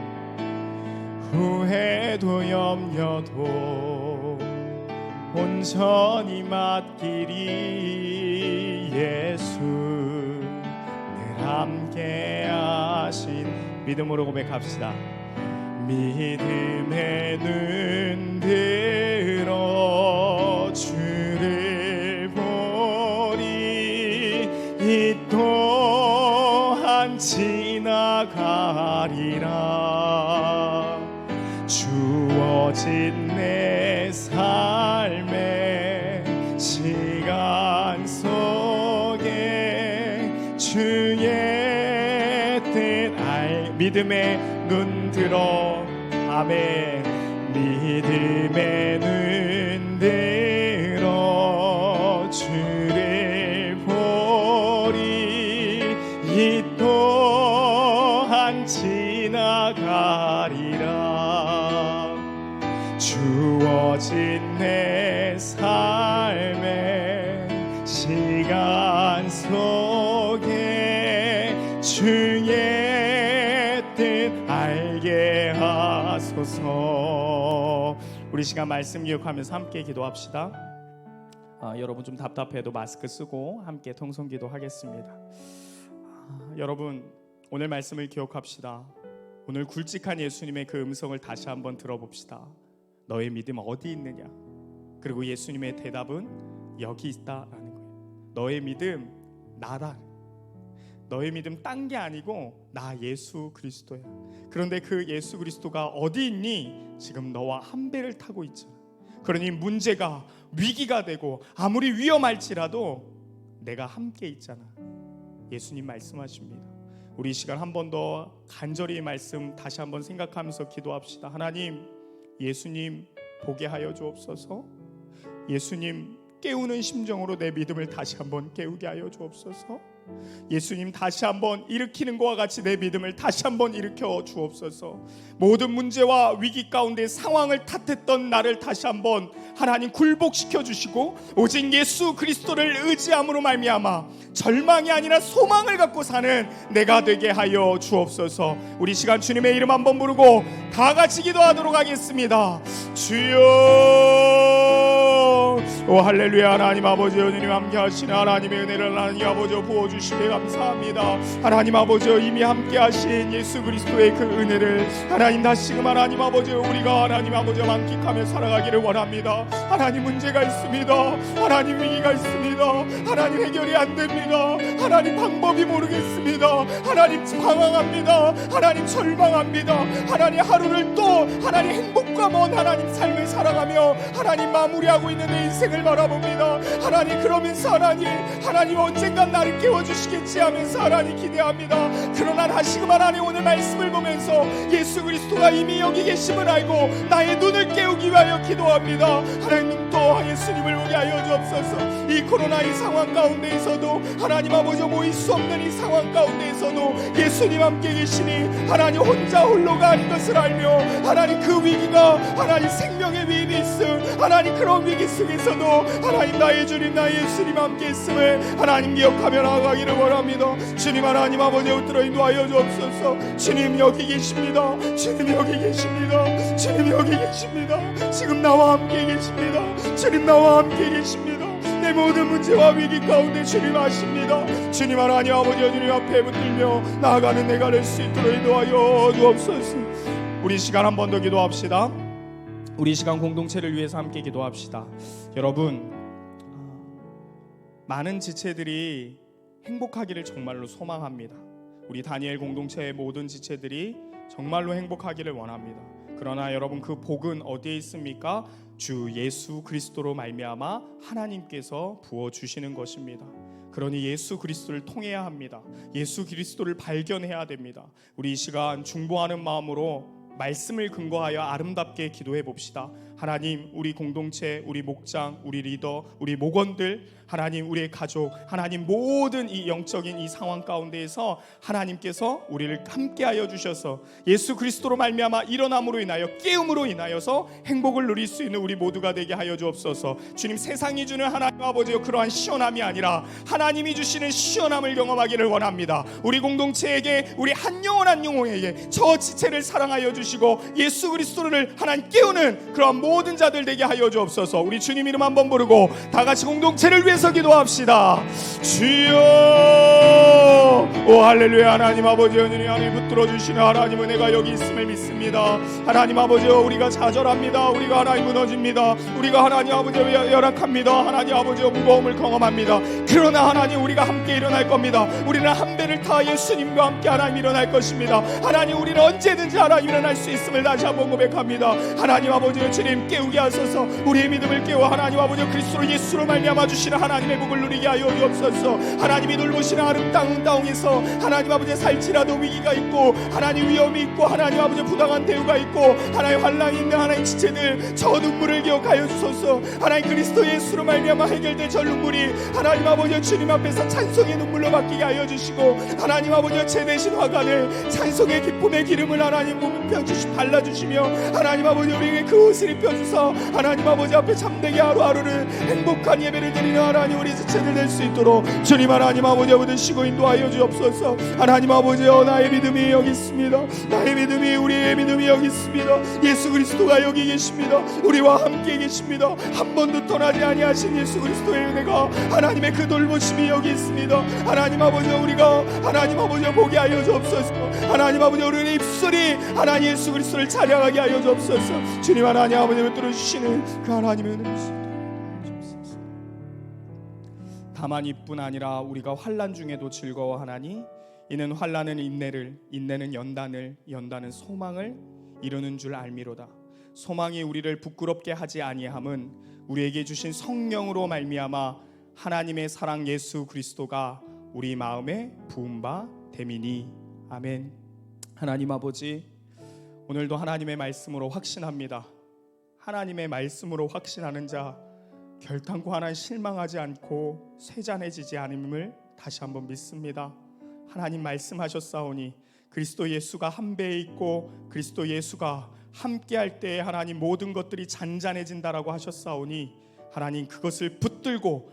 후회도 염려도 온전히 맡기리. 예수 늘 함께 하신. 믿음으로 고백합시다. 믿음의 눈 들어 주를 보리. 이 또한 지나가리라. 주어진 내 삶의 시간 속에 주의 뜻 믿음의 눈 들어. 아멘. 믿음의 눈 들어 주를 보리. 이 또한 지나가리라. 주어진 내 삶의 시간 속에 주의 알게 하소서. 우리 시간 말씀 기억하면서 함께 기도합시다. 여러분 좀 답답해도 마스크 쓰고 함께 통성기도 하겠습니다. 여러분 오늘 말씀을 기억합시다. 오늘 굵직한 예수님의 그 음성을 다시 한번 들어봅시다. 너의 믿음 어디 있느냐? 그리고 예수님의 대답은 여기 있다라는 거예요. 너의 믿음 나다. 너의 믿음 딴 게 아니고 나 예수 그리스도야. 그런데 그 예수 그리스도가 어디 있니? 지금 너와 한 배를 타고 있잖아. 그러니 문제가 위기가 되고 아무리 위험할지라도 내가 함께 있잖아. 예수님 말씀하십니다. 우리 이 시간 한 번 더 간절히 이 말씀 다시 한번 생각하면서 기도합시다. 하나님, 예수님 보게 하여 주옵소서. 예수님 깨우는 심정으로 내 믿음을 다시 한번 깨우게 하여 주옵소서. 예수님 다시 한번 일으키는 것과 같이 내 믿음을 다시 한번 일으켜 주옵소서. 모든 문제와 위기 가운데 상황을 탓했던 나를 다시 한번 하나님 굴복시켜 주시고 오직 예수 그리스도를 의지함으로 말미암아 절망이 아니라 소망을 갖고 사는 내가 되게 하여 주옵소서. 우리 시간 주님의 이름 한번 부르고 다 같이 기도하도록 하겠습니다. 주여. 오 할렐루야. 하나님 아버지 주님 함께 하시는 하나님의 은혜를 하나님 아버지 부어주시게 감사합니다. 하나님 아버지 이미 함께 하신 예수 그리스도의 그 은혜를 하나님 다시금 하나님 아버지 우리가 하나님 아버지 만끽하며 살아가기를 원합니다. 하나님 문제가 있습니다. 하나님 위기가 있습니다. 하나님 해결이 안 됩니다. 하나님 방법이 모르겠습니다. 하나님 방황합니다. 하나님 절망합니다. 하나님 하루를 또 하나님 행복과 먼 하나님 삶을 살아가며 하나님 마무리하고 있는 내 인생을 바라봅니다. 하나님 그러면서 하나님 언젠간 나를 깨워주시겠지 하면서 하나님 기대합니다. 그러나 다시금 하나님 오늘 말씀을 보면서 예수 그리스도가 이미 여기 계심을 알고 나의 눈을 깨우기 위하여 기도합니다. 하나님 또 예수님을 보게 하여 주옵소서. 이 코로나 이 상황 가운데에서도 하나님 아버지 모일 수 없는 이 상황 가운데에서도 예수님 함께 계시니 하나님 혼자 홀로가 아닌 것을 알며 하나님 그 위기가 하나님 생명의 위임이 있음 하나님 그런 위기 속에서도 하나님 나의 주님 나의 예수님 함께 있음을 하나님 기억하며 나아가기를 원합니다. 주님 하나님 아버지 붙들어 인도하여 주옵소서. 주님 여기 계십니다. 주님 여기 계십니다. 주님 여기 계십니다. 지금 나와 함께 계십니다. 주님 나와 함께 계십니다. 내 모든 문제와 위기 가운데 주님 아십니다. 주님 하나님 아버지 주님 앞에 붙들며 나아가는 내가 될 수 있도록 인도하여 주옵소서. 우리 시간 한 번 더 기도합시다. 우리 시간 공동체를 위해서 함께 기도합시다. 여러분 많은 지체들이 행복하기를 정말로 소망합니다. 우리 다니엘 공동체의 모든 지체들이 정말로 행복하기를 원합니다. 그러나 여러분 그 복은 어디에 있습니까? 주 예수 그리스도로 말미암아 하나님께서 부어주시는 것입니다. 그러니 예수 그리스도를 통해야 합니다. 예수 그리스도를 발견해야 됩니다. 우리 이 시간 중보하는 마음으로 말씀을 근거하여 아름답게 기도해 봅시다. 하나님, 우리 공동체, 우리 목장, 우리 리더, 우리 목원들, 하나님, 우리의 가족, 하나님, 모든 이 영적인 이 상황 가운데에서 하나님께서 우리를 함께하여 주셔서 예수 그리스도로 말미암아 일어남으로 인하여 깨움으로 인하여서 행복을 누릴 수 있는 우리 모두가 되게 하여 주옵소서. 주님, 세상이 주는 하나님 아버지여 그러한 시원함이 아니라 하나님이 주시는 시원함을 경험하기를 원합니다. 우리 공동체에게, 우리 한 영혼 한 영혼에게 저 지체를 사랑하여 주시고 예수 그리스도를 하나님 깨우는 그러한 모든 자들 되게 하여 주옵소서. 우리 주님 이름 한번 부르고 다 같이 공동체를 위해서 기도합시다. 주여, 오 할렐루야. 하나님 아버지, 은혜를 하나님 붙들어 주시는 하나님 은혜가 여기 있음을 믿습니다. 하나님 아버지, 우리가 좌절합니다. 우리가 하나님 무너집니다. 우리가 하나님 아버지 열악합니다. 하나님 아버지 무거움을 경험합니다. 그러나 하나님, 우리가 함께 일어날 겁니다. 우리는 한 배를 타 예수님과 함께 하나님 일어날 것입니다. 하나님, 우리는 언제든지 하나님 일어날 수 있음을 다시 한번 고백합니다. 하나님 아버지, 주님 깨우게 하소서. 우리의 믿음을 깨워 하나님 아버지 그리스도 예수로 말미암아 주시는 하나님의 복을 누리게 하여 주옵소서. 하나님이 돌보시는 아름다운 땅에서 하나님 아버지 살지라도 위기가 있고 하나님 위험이 있고 하나님 아버지 부당한 대우가 있고 하나님 환난이 있는 하나님 지체들, 저 눈물을 기억하여 주소서. 하나님 그리스도 예수로 말미암아 해결된 저 눈물이 하나님 아버지 주님 앞에서 찬송의 눈물로 바뀌게 하여 주시고 하나님 아버지 제 대신 화관을 찬송의 기쁨의 기름을 하나님 몸에 발라주시며 하나님 아버지 우리에게 그 옷을 입혀주사 하나님 아버지 앞에 참되게 하루하루를 행복한 예배를 드리는 하나님 우리 지체들 될 수 있도록 주님 하나님 아버지 붙드시고 인도하여 주옵소서. 하나님 아버지여, 나의 믿음이 여기 있습니다. 나의 믿음이, 우리의 믿음이 여기 있습니다. 예수 그리스도가 여기 계십니다. 우리와 함께 계십니다. 한 번도 떠나지 아니하신 예수 그리스도의 은혜가 하나님의 그 돌보심이 여기 있습니다. 하나님 아버지, 우리가 하나님 아버지 보게 하여 주옵소서. 하나님 아버지, 우리의 입술이 하나님 예수 그리스도를 찬양하게 하여 주옵소서. 주님 하나님 아버지를 들어주시는 그 하나님의 은혜를 주옵소서. 다만 이뿐 아니라 우리가 환난 중에도 즐거워하나니 이는 환난은 인내를, 인내는 연단을, 연단은 소망을 이루는 줄 알미로다. 소망이 우리를 부끄럽게 하지 아니함은 우리에게 주신 성령으로 말미암아 하나님의 사랑 예수 그리스도가 우리 마음에 부은 바 됨이니. 아멘. 하나님 아버지, 오늘도 하나님의 말씀으로 확신합니다. 하나님의 말씀으로 확신하는 자 결단코 하나님 실망하지 않고 쇠잔해지지 않음을 다시 한번 믿습니다. 하나님 말씀하셨사오니 그리스도 예수가 한 배에 있고 그리스도 예수가 함께할 때에 하나님 모든 것들이 잔잔해진다라고 하셨사오니 하나님 그것을 붙들고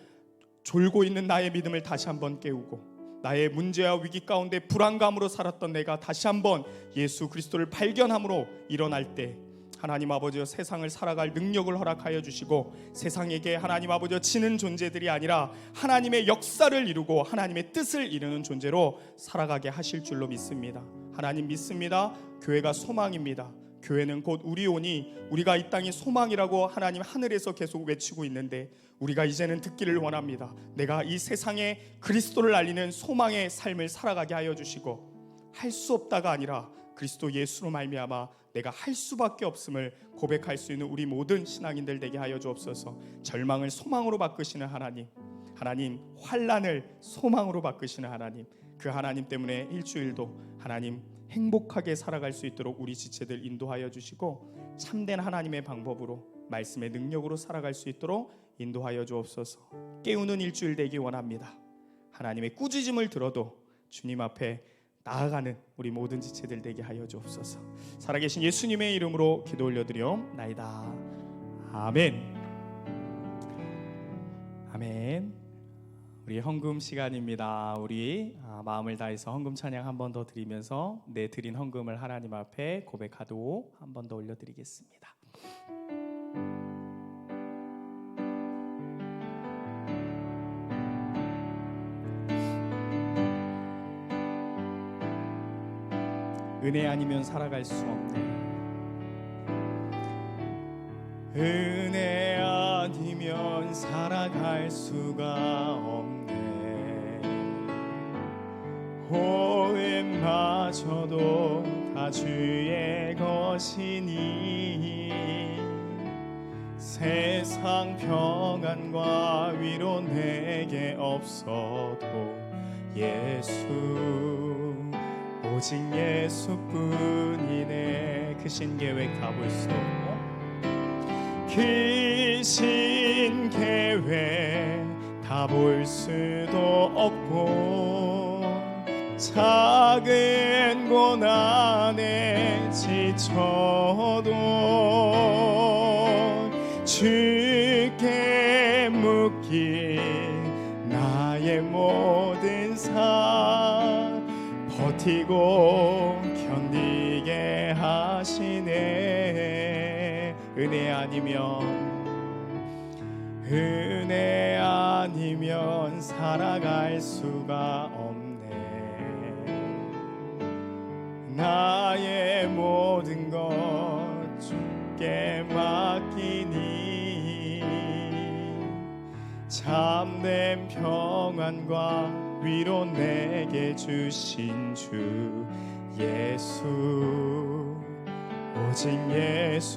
졸고 있는 나의 믿음을 다시 한번 깨우고 나의 문제와 위기 가운데 불안감으로 살았던 내가 다시 한번 예수 그리스도를 발견함으로 일어날 때 하나님 아버지여 세상을 살아갈 능력을 허락하여 주시고 세상에게 하나님 아버지여 지는 존재들이 아니라 하나님의 역사를 이루고 하나님의 뜻을 이루는 존재로 살아가게 하실 줄로 믿습니다. 하나님 믿습니다. 교회가 소망입니다. 교회는 곧 우리오니 우리가 이 땅이 소망이라고 하나님 하늘에서 계속 외치고 있는데 우리가 이제는 듣기를 원합니다. 내가 이 세상에 그리스도를 알리는 소망의 삶을 살아가게 하여 주시고 할 수 없다가 아니라 그리스도 예수로 말미암아 내가 할 수밖에 없음을 고백할 수 있는 우리 모든 신앙인들 되게 하여 주옵소서. 절망을 소망으로 바꾸시는 하나님, 하나님 환난을 소망으로 바꾸시는 하나님, 그 하나님 때문에 일주일도 하나님 행복하게 살아갈 수 있도록 우리 지체들 인도하여 주시고 참된 하나님의 방법으로 말씀의 능력으로 살아갈 수 있도록 인도하여 주옵소서. 깨우는 일주일 되기 원합니다. 하나님의 꾸짖음을 들어도 주님 앞에 나아가는 우리 모든 지체들 되게 하여 주옵소서. 살아계신 예수님의 이름으로 기도 올려드리옵나이다. 아멘. 아멘. 우리 헌금 시간입니다. 우리 마음을 다해서 헌금 찬양 한 번 더 드리면서 내 드린 헌금을 하나님 앞에 고백하도록 한 번 더 올려드리겠습니다. 은혜 아니면 살아갈 수 없네. 은혜 아니면 살아갈 수가 없네. 호흡마저도 다 주의 것이니 세상 평안과 위로 내게 없어도 예수 오직 예수뿐이네. 그 신계획 다 볼 수 없고 크신 계획 다 볼 수도 없고 작은 고난에 지쳐도 주께 묻기 나의 모든 삶 버티고 견디게 하시네. 은혜 아니면 살아갈 수가 없네. 나의 모든 것 주께 맡기니 참된 평안과 위로 내게 주신 주 예수 오직 예수뿐이네.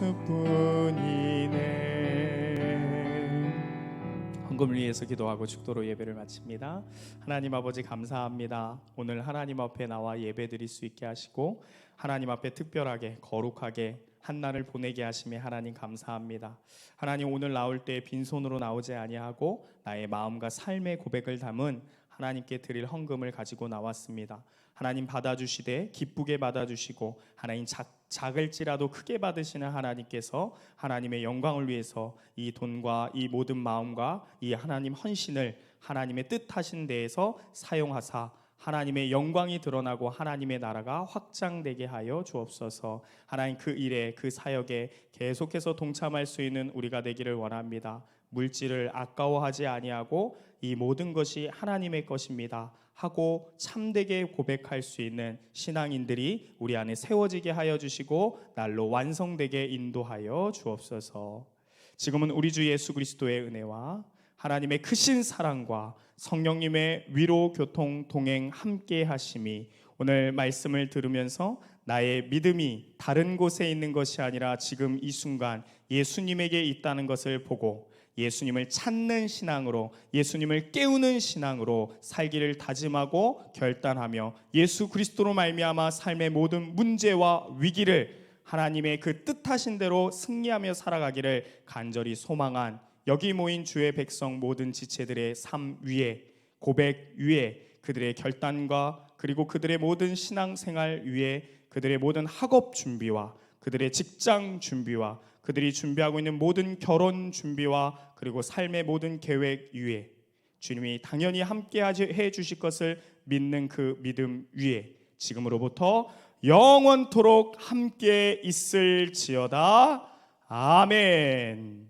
헌금을 위해서 기도하고 축도로 예배를 마칩니다. 하나님 아버지 감사합니다. 오늘 하나님 앞에 나와 예배드릴 수 있게 하시고 하나님 앞에 특별하게 거룩하게 한 날을 보내게 하심에 하나님 감사합니다. 하나님 오늘 나올 때 빈손으로 나오지 아니하고 나의 마음과 삶의 고백을 담은 하나님께 드릴 헌금을 가지고 나왔습니다. 하나님 받아주시되 기쁘게 받아주시고 하나님 작을지라도 크게 받으시는 하나님께서 하나님의 영광을 위해서 이 돈과 이 모든 마음과 이 하나님 헌신을 하나님의 뜻하신 데에서 사용하사 하나님의 영광이 드러나고 하나님의 나라가 확장되게 하여 주옵소서. 하나님 그 일에 그 사역에 계속해서 동참할 수 있는 우리가 되기를 원합니다. 물질을 아까워하지 아니하고 이 모든 것이 하나님의 것입니다 하고 참되게 고백할 수 있는 신앙인들이 우리 안에 세워지게 하여 주시고 날로 완성되게 인도하여 주옵소서. 지금은 우리 주 예수 그리스도의 은혜와 하나님의 크신 사랑과 성령님의 위로 교통 동행 함께 하심이 오늘 말씀을 들으면서 나의 믿음이 다른 곳에 있는 것이 아니라 지금 이 순간 예수님에게 있다는 것을 보고 예수님을 찾는 신앙으로 예수님을 깨우는 신앙으로 살기를 다짐하고 결단하며 예수 그리스도로 말미암아 삶의 모든 문제와 위기를 하나님의 그 뜻하신 대로 승리하며 살아가기를 간절히 소망한 여기 모인 주의 백성 모든 지체들의 삶 위에 고백 위에 그들의 결단과 그리고 그들의 모든 신앙생활 위에 그들의 모든 학업 준비와 그들의 직장 준비와 그들이 준비하고 있는 모든 결혼 준비와 그리고 삶의 모든 계획 위에 주님이 당연히 함께 해 주실 것을 믿는 그 믿음 위에 지금으로부터 영원토록 함께 있을지어다. 아멘.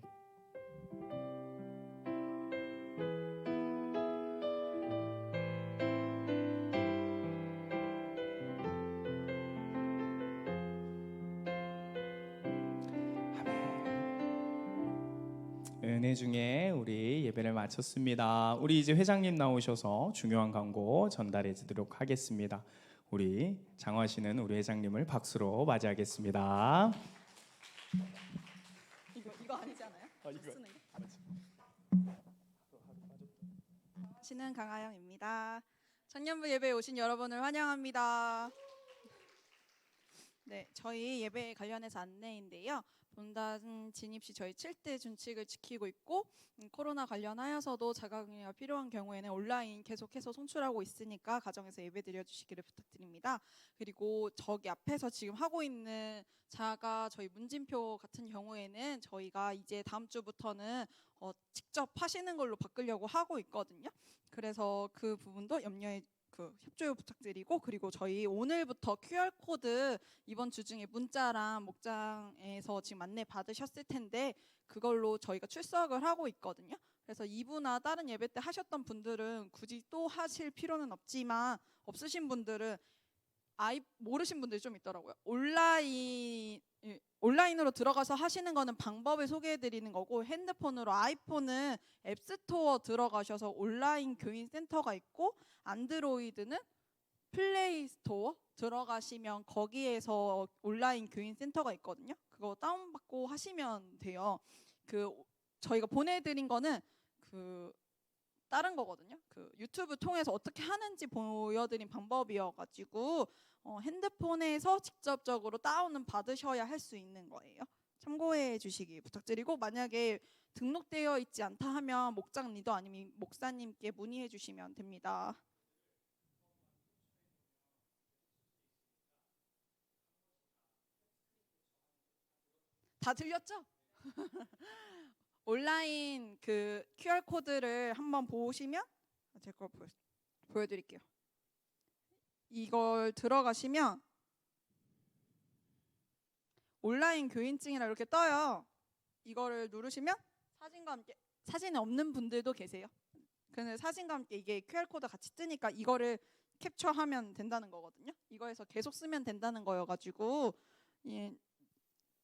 은혜 중에 우리 예배를 마쳤습니다. 우리 이제 회장님 나오셔서 중요한 광고 전달해 드리도록 하겠습니다. 우리 장화하시는 우리 회장님을 박수로 맞이하겠습니다. 이거 아니지 않아요? 쓰는 게? 신은 강하영입니다. 청년부 예배에 오신 여러분을 환영합니다. 네, 저희 예배에 관련해서 안내인데요. 본단 진입 시 저희 7대 준칙을 지키고 있고 코로나 관련하여서도 자가격리가 필요한 경우에는 온라인 계속해서 송출하고 있으니까 가정에서 예배 드려주시기를 부탁드립니다. 그리고 저기 앞에서 지금 하고 있는 자가 저희 문진표 같은 경우에는 저희가 이제 다음 주부터는 직접 하시는 걸로 바꾸려고 하고 있거든요. 그래서 그 부분도 염려해 협조 부탁드리고 그리고 저희 오늘부터 QR코드 이번 주 중에 문자랑 목장에서 지금 안내 받으셨을 텐데 그걸로 저희가 출석을 하고 있거든요. 그래서 2부나 다른 예배 때 하셨던 분들은 굳이 또 하실 필요는 없지만 없으신 분들은 모르신 분들이 좀 있더라고요. 온라인으로 들어가서 하시는 거는 방법을 소개해 드리는 거고 핸드폰으로 아이폰은 앱스토어 들어가셔서 온라인 교인 센터가 있고 안드로이드는 플레이 스토어 들어가시면 거기에서 온라인 교인 센터가 있거든요. 그거 다운받고 하시면 돼요. 저희가 보내드린 거는 다른 거거든요. 유튜브 통해서 어떻게 하는지 보여드린 방법이어가지고 핸드폰에서 직접적으로 다운은 받으셔야 할 수 있는 거예요. 참고해 주시기 부탁드리고, 만약에 등록되어 있지 않다 하면 목장 리더 아니면 목사님께 문의해 주시면 됩니다. 다 들렸죠? 온라인 그 QR 코드를 한번 보시면 제 걸 보여드릴게요. 이걸 들어가시면 온라인 교인증이라 이렇게 떠요. 이거를 누르시면 사진과 함께, 사진이 없는 분들도 계세요. 근데 사진과 함께 이게 QR 코드 같이 뜨니까 이거를 캡처하면 된다는 거거든요. 이거에서 계속 쓰면 된다는 거여가지고, 예,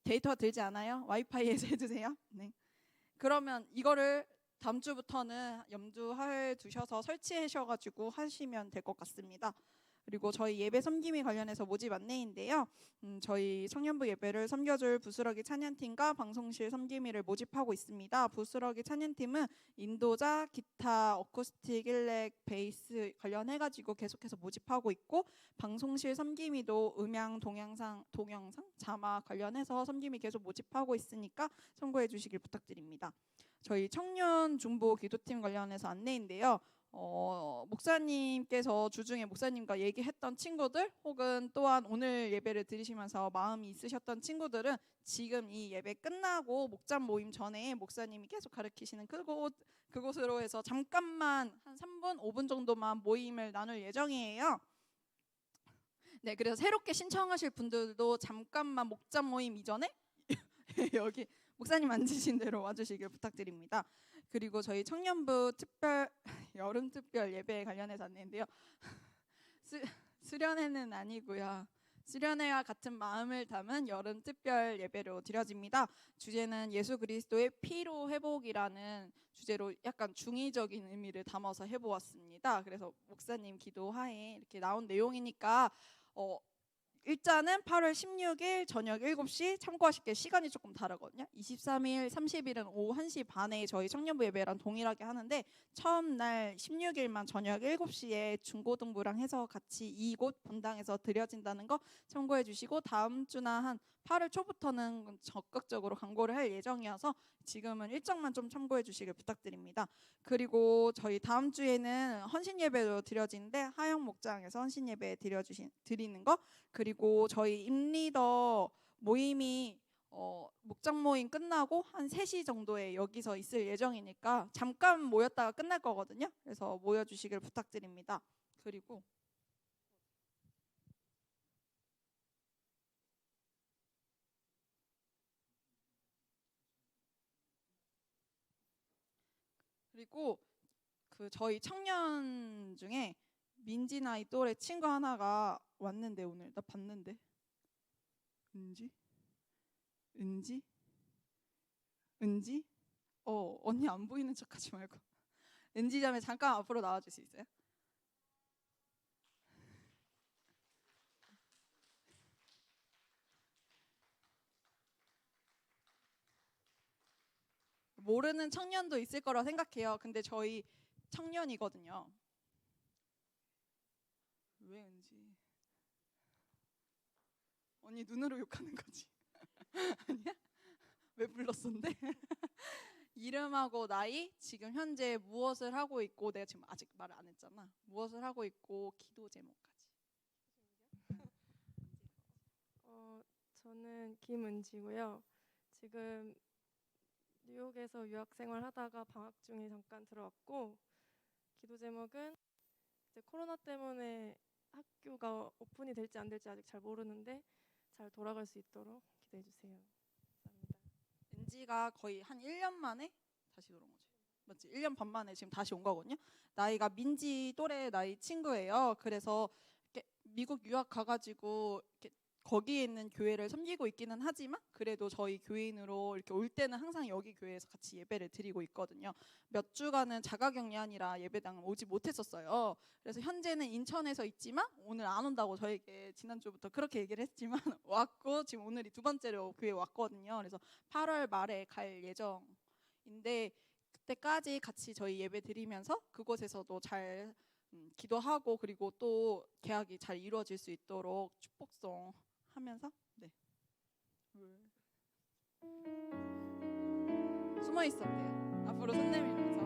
데이터가 들지 않아요? 와이파이에서 해주세요. 네. 그러면 이거를 다음 주부터는 염두해 두셔서 설치하셔가지고 하시면 될 것 같습니다. 그리고 저희 예배 섬김이 관련해서 모집 안내인데요. 저희 청년부 예배를 섬겨줄 부스러기 찬양팀과 방송실 섬김이를 모집하고 있습니다. 부스러기 찬양팀은 인도자, 기타, 어쿠스틱, 일렉, 베이스 관련해가지고 계속해서 모집하고 있고, 방송실 섬김이도 음향, 동영상, 자막 관련해서 섬김이 계속 모집하고 있으니까 참고해 주시길 부탁드립니다. 저희 청년 중보 기도팀 관련해서 안내인데요. 목사님께서 주중에 목사님과 얘기했던 친구들, 혹은 또한 오늘 예배를 들으시면서 마음이 있으셨던 친구들은 지금 이 예배 끝나고 목장 모임 전에 목사님이 계속 가르치시는 그곳으로 해서 잠깐만 한 3분, 5분 정도만 모임을 나눌 예정이에요. 네, 그래서 새롭게 신청하실 분들도 잠깐만 목장 모임 이전에 여기 목사님 앉으신 대로 와주시길 부탁드립니다. 그리고 저희 청년부 여름 특별 예배에 관련해서 안내인데요. 수련회는 아니고요. 수련회와 같은 마음을 담은 여름 특별 예배로 드려집니다. 주제는 예수 그리스도의 피로 회복이라는 주제로 약간 중의적인 의미를 담아서 해보았습니다. 그래서 목사님 기도하에 이렇게 나온 내용이니까 일자는 8월 16일 저녁 7시, 참고하실게 시간이 조금 다르거든요. 23일, 30일은 오후 1시 반에 저희 청년부 예배랑 동일하게 하는데, 처음 날 16일만 저녁 7시에 중고등부랑 해서 같이 이곳 본당에서 드려진다는 거 참고해 주시고, 다음 주나 한 8월 초부터는 적극적으로 광고를 할 예정이어서 지금은 일정만 좀 참고해 주시길 부탁드립니다. 그리고 저희 다음 주에는 헌신 예배로 드려지는데, 하영 목장에서 헌신 예배 드리는 거, 그리고 저희 임리더 모임이 목장 모임 끝나고 한 3시 정도에 여기서 있을 예정이니까 잠깐 모였다가 끝날 거거든요. 그래서 모여주시길 부탁드립니다. 그리고 그 저희 청년 중에 민지 나이 또래 친구 하나가 왔는데, 오늘 나 봤는데, 은지? 언니 안 보이는 척하지 말고 은지 자매 잠깐 앞으로 나와줄 수 있어요? 모르는 청년도 있을 거라 생각해요. 근데 저희 청년이거든요. 왜 은지? 언니 눈으로 욕하는 거지? 아니야? 왜 불렀었는데? 이름하고 나이, 지금 현재 무엇을 하고 있고, 내가 지금 아직 말을 안 했잖아. 무엇을 하고 있고, 기도 제목까지. 저는 김은지고요. 지금 뉴욕에서 유학 생활하다가 방학 중에 잠깐 들어왔고, 기도 제목은 이제 코로나 때문에 학교가 오픈이 될지 안 될지 아직 잘 모르는데 잘 돌아갈 수 있도록 기도해 주세요. 감사합니다. 은지가 거의 한 1년 만에 다시 돌아온 거지. 맞지? 1년 반 만에 지금 다시 온 거거든요. 나이가 민지 또래 나이 친구예요. 그래서 이렇게 미국 유학 가가지고 이렇게 거기에 있는 교회를 섬기고 있기는 하지만, 그래도 저희 교인으로 이렇게 올 때는 항상 여기 교회에서 같이 예배를 드리고 있거든요. 몇 주간은 자가격리하느라 예배당 오지 못했었어요. 그래서 현재는 인천에서 있지만 오늘 안 온다고 저에게 지난주부터 그렇게 얘기를 했지만 왔고, 지금 오늘이 2번째로 교회 왔거든요. 그래서 8월 말에 갈 예정인데, 그때까지 같이 저희 예배 드리면서 그곳에서도 잘 기도하고, 그리고 또 계약이 잘 이루어질 수 있도록 축복송 하면서, 네. 숨어 있었대요. 앞으로 손 내밀면서.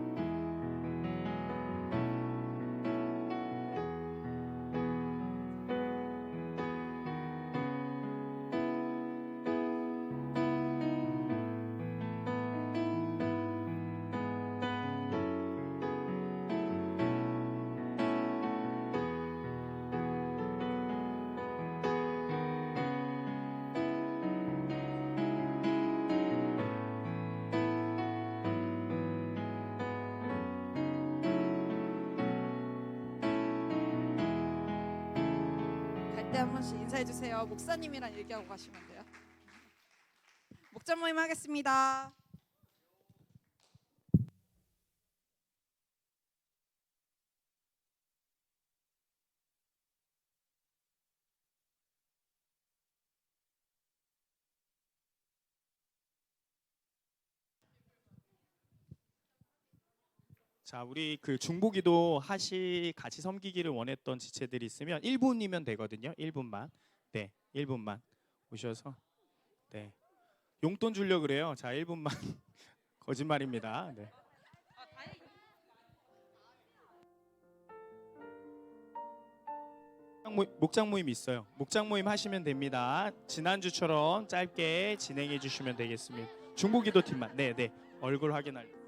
갈 때 한 번씩 인사해 주세요. 목사님이랑 얘기하고 가시면 돼요. 목자 모임 하겠습니다. 자, 우리 그 중보기도 같이 섬기기를 원했던 지체들이 있으면 1분이면 되거든요. 1분만. 네, 1분만 오셔서 네. 용돈 주려 그래요. 자, 1분만. 거짓말입니다. 네. 목장 모임 있어요. 목장 모임 하시면 됩니다. 지난주처럼 짧게 진행해 주시면 되겠습니다. 중보기도 팀만. 네, 네. 얼굴 확인할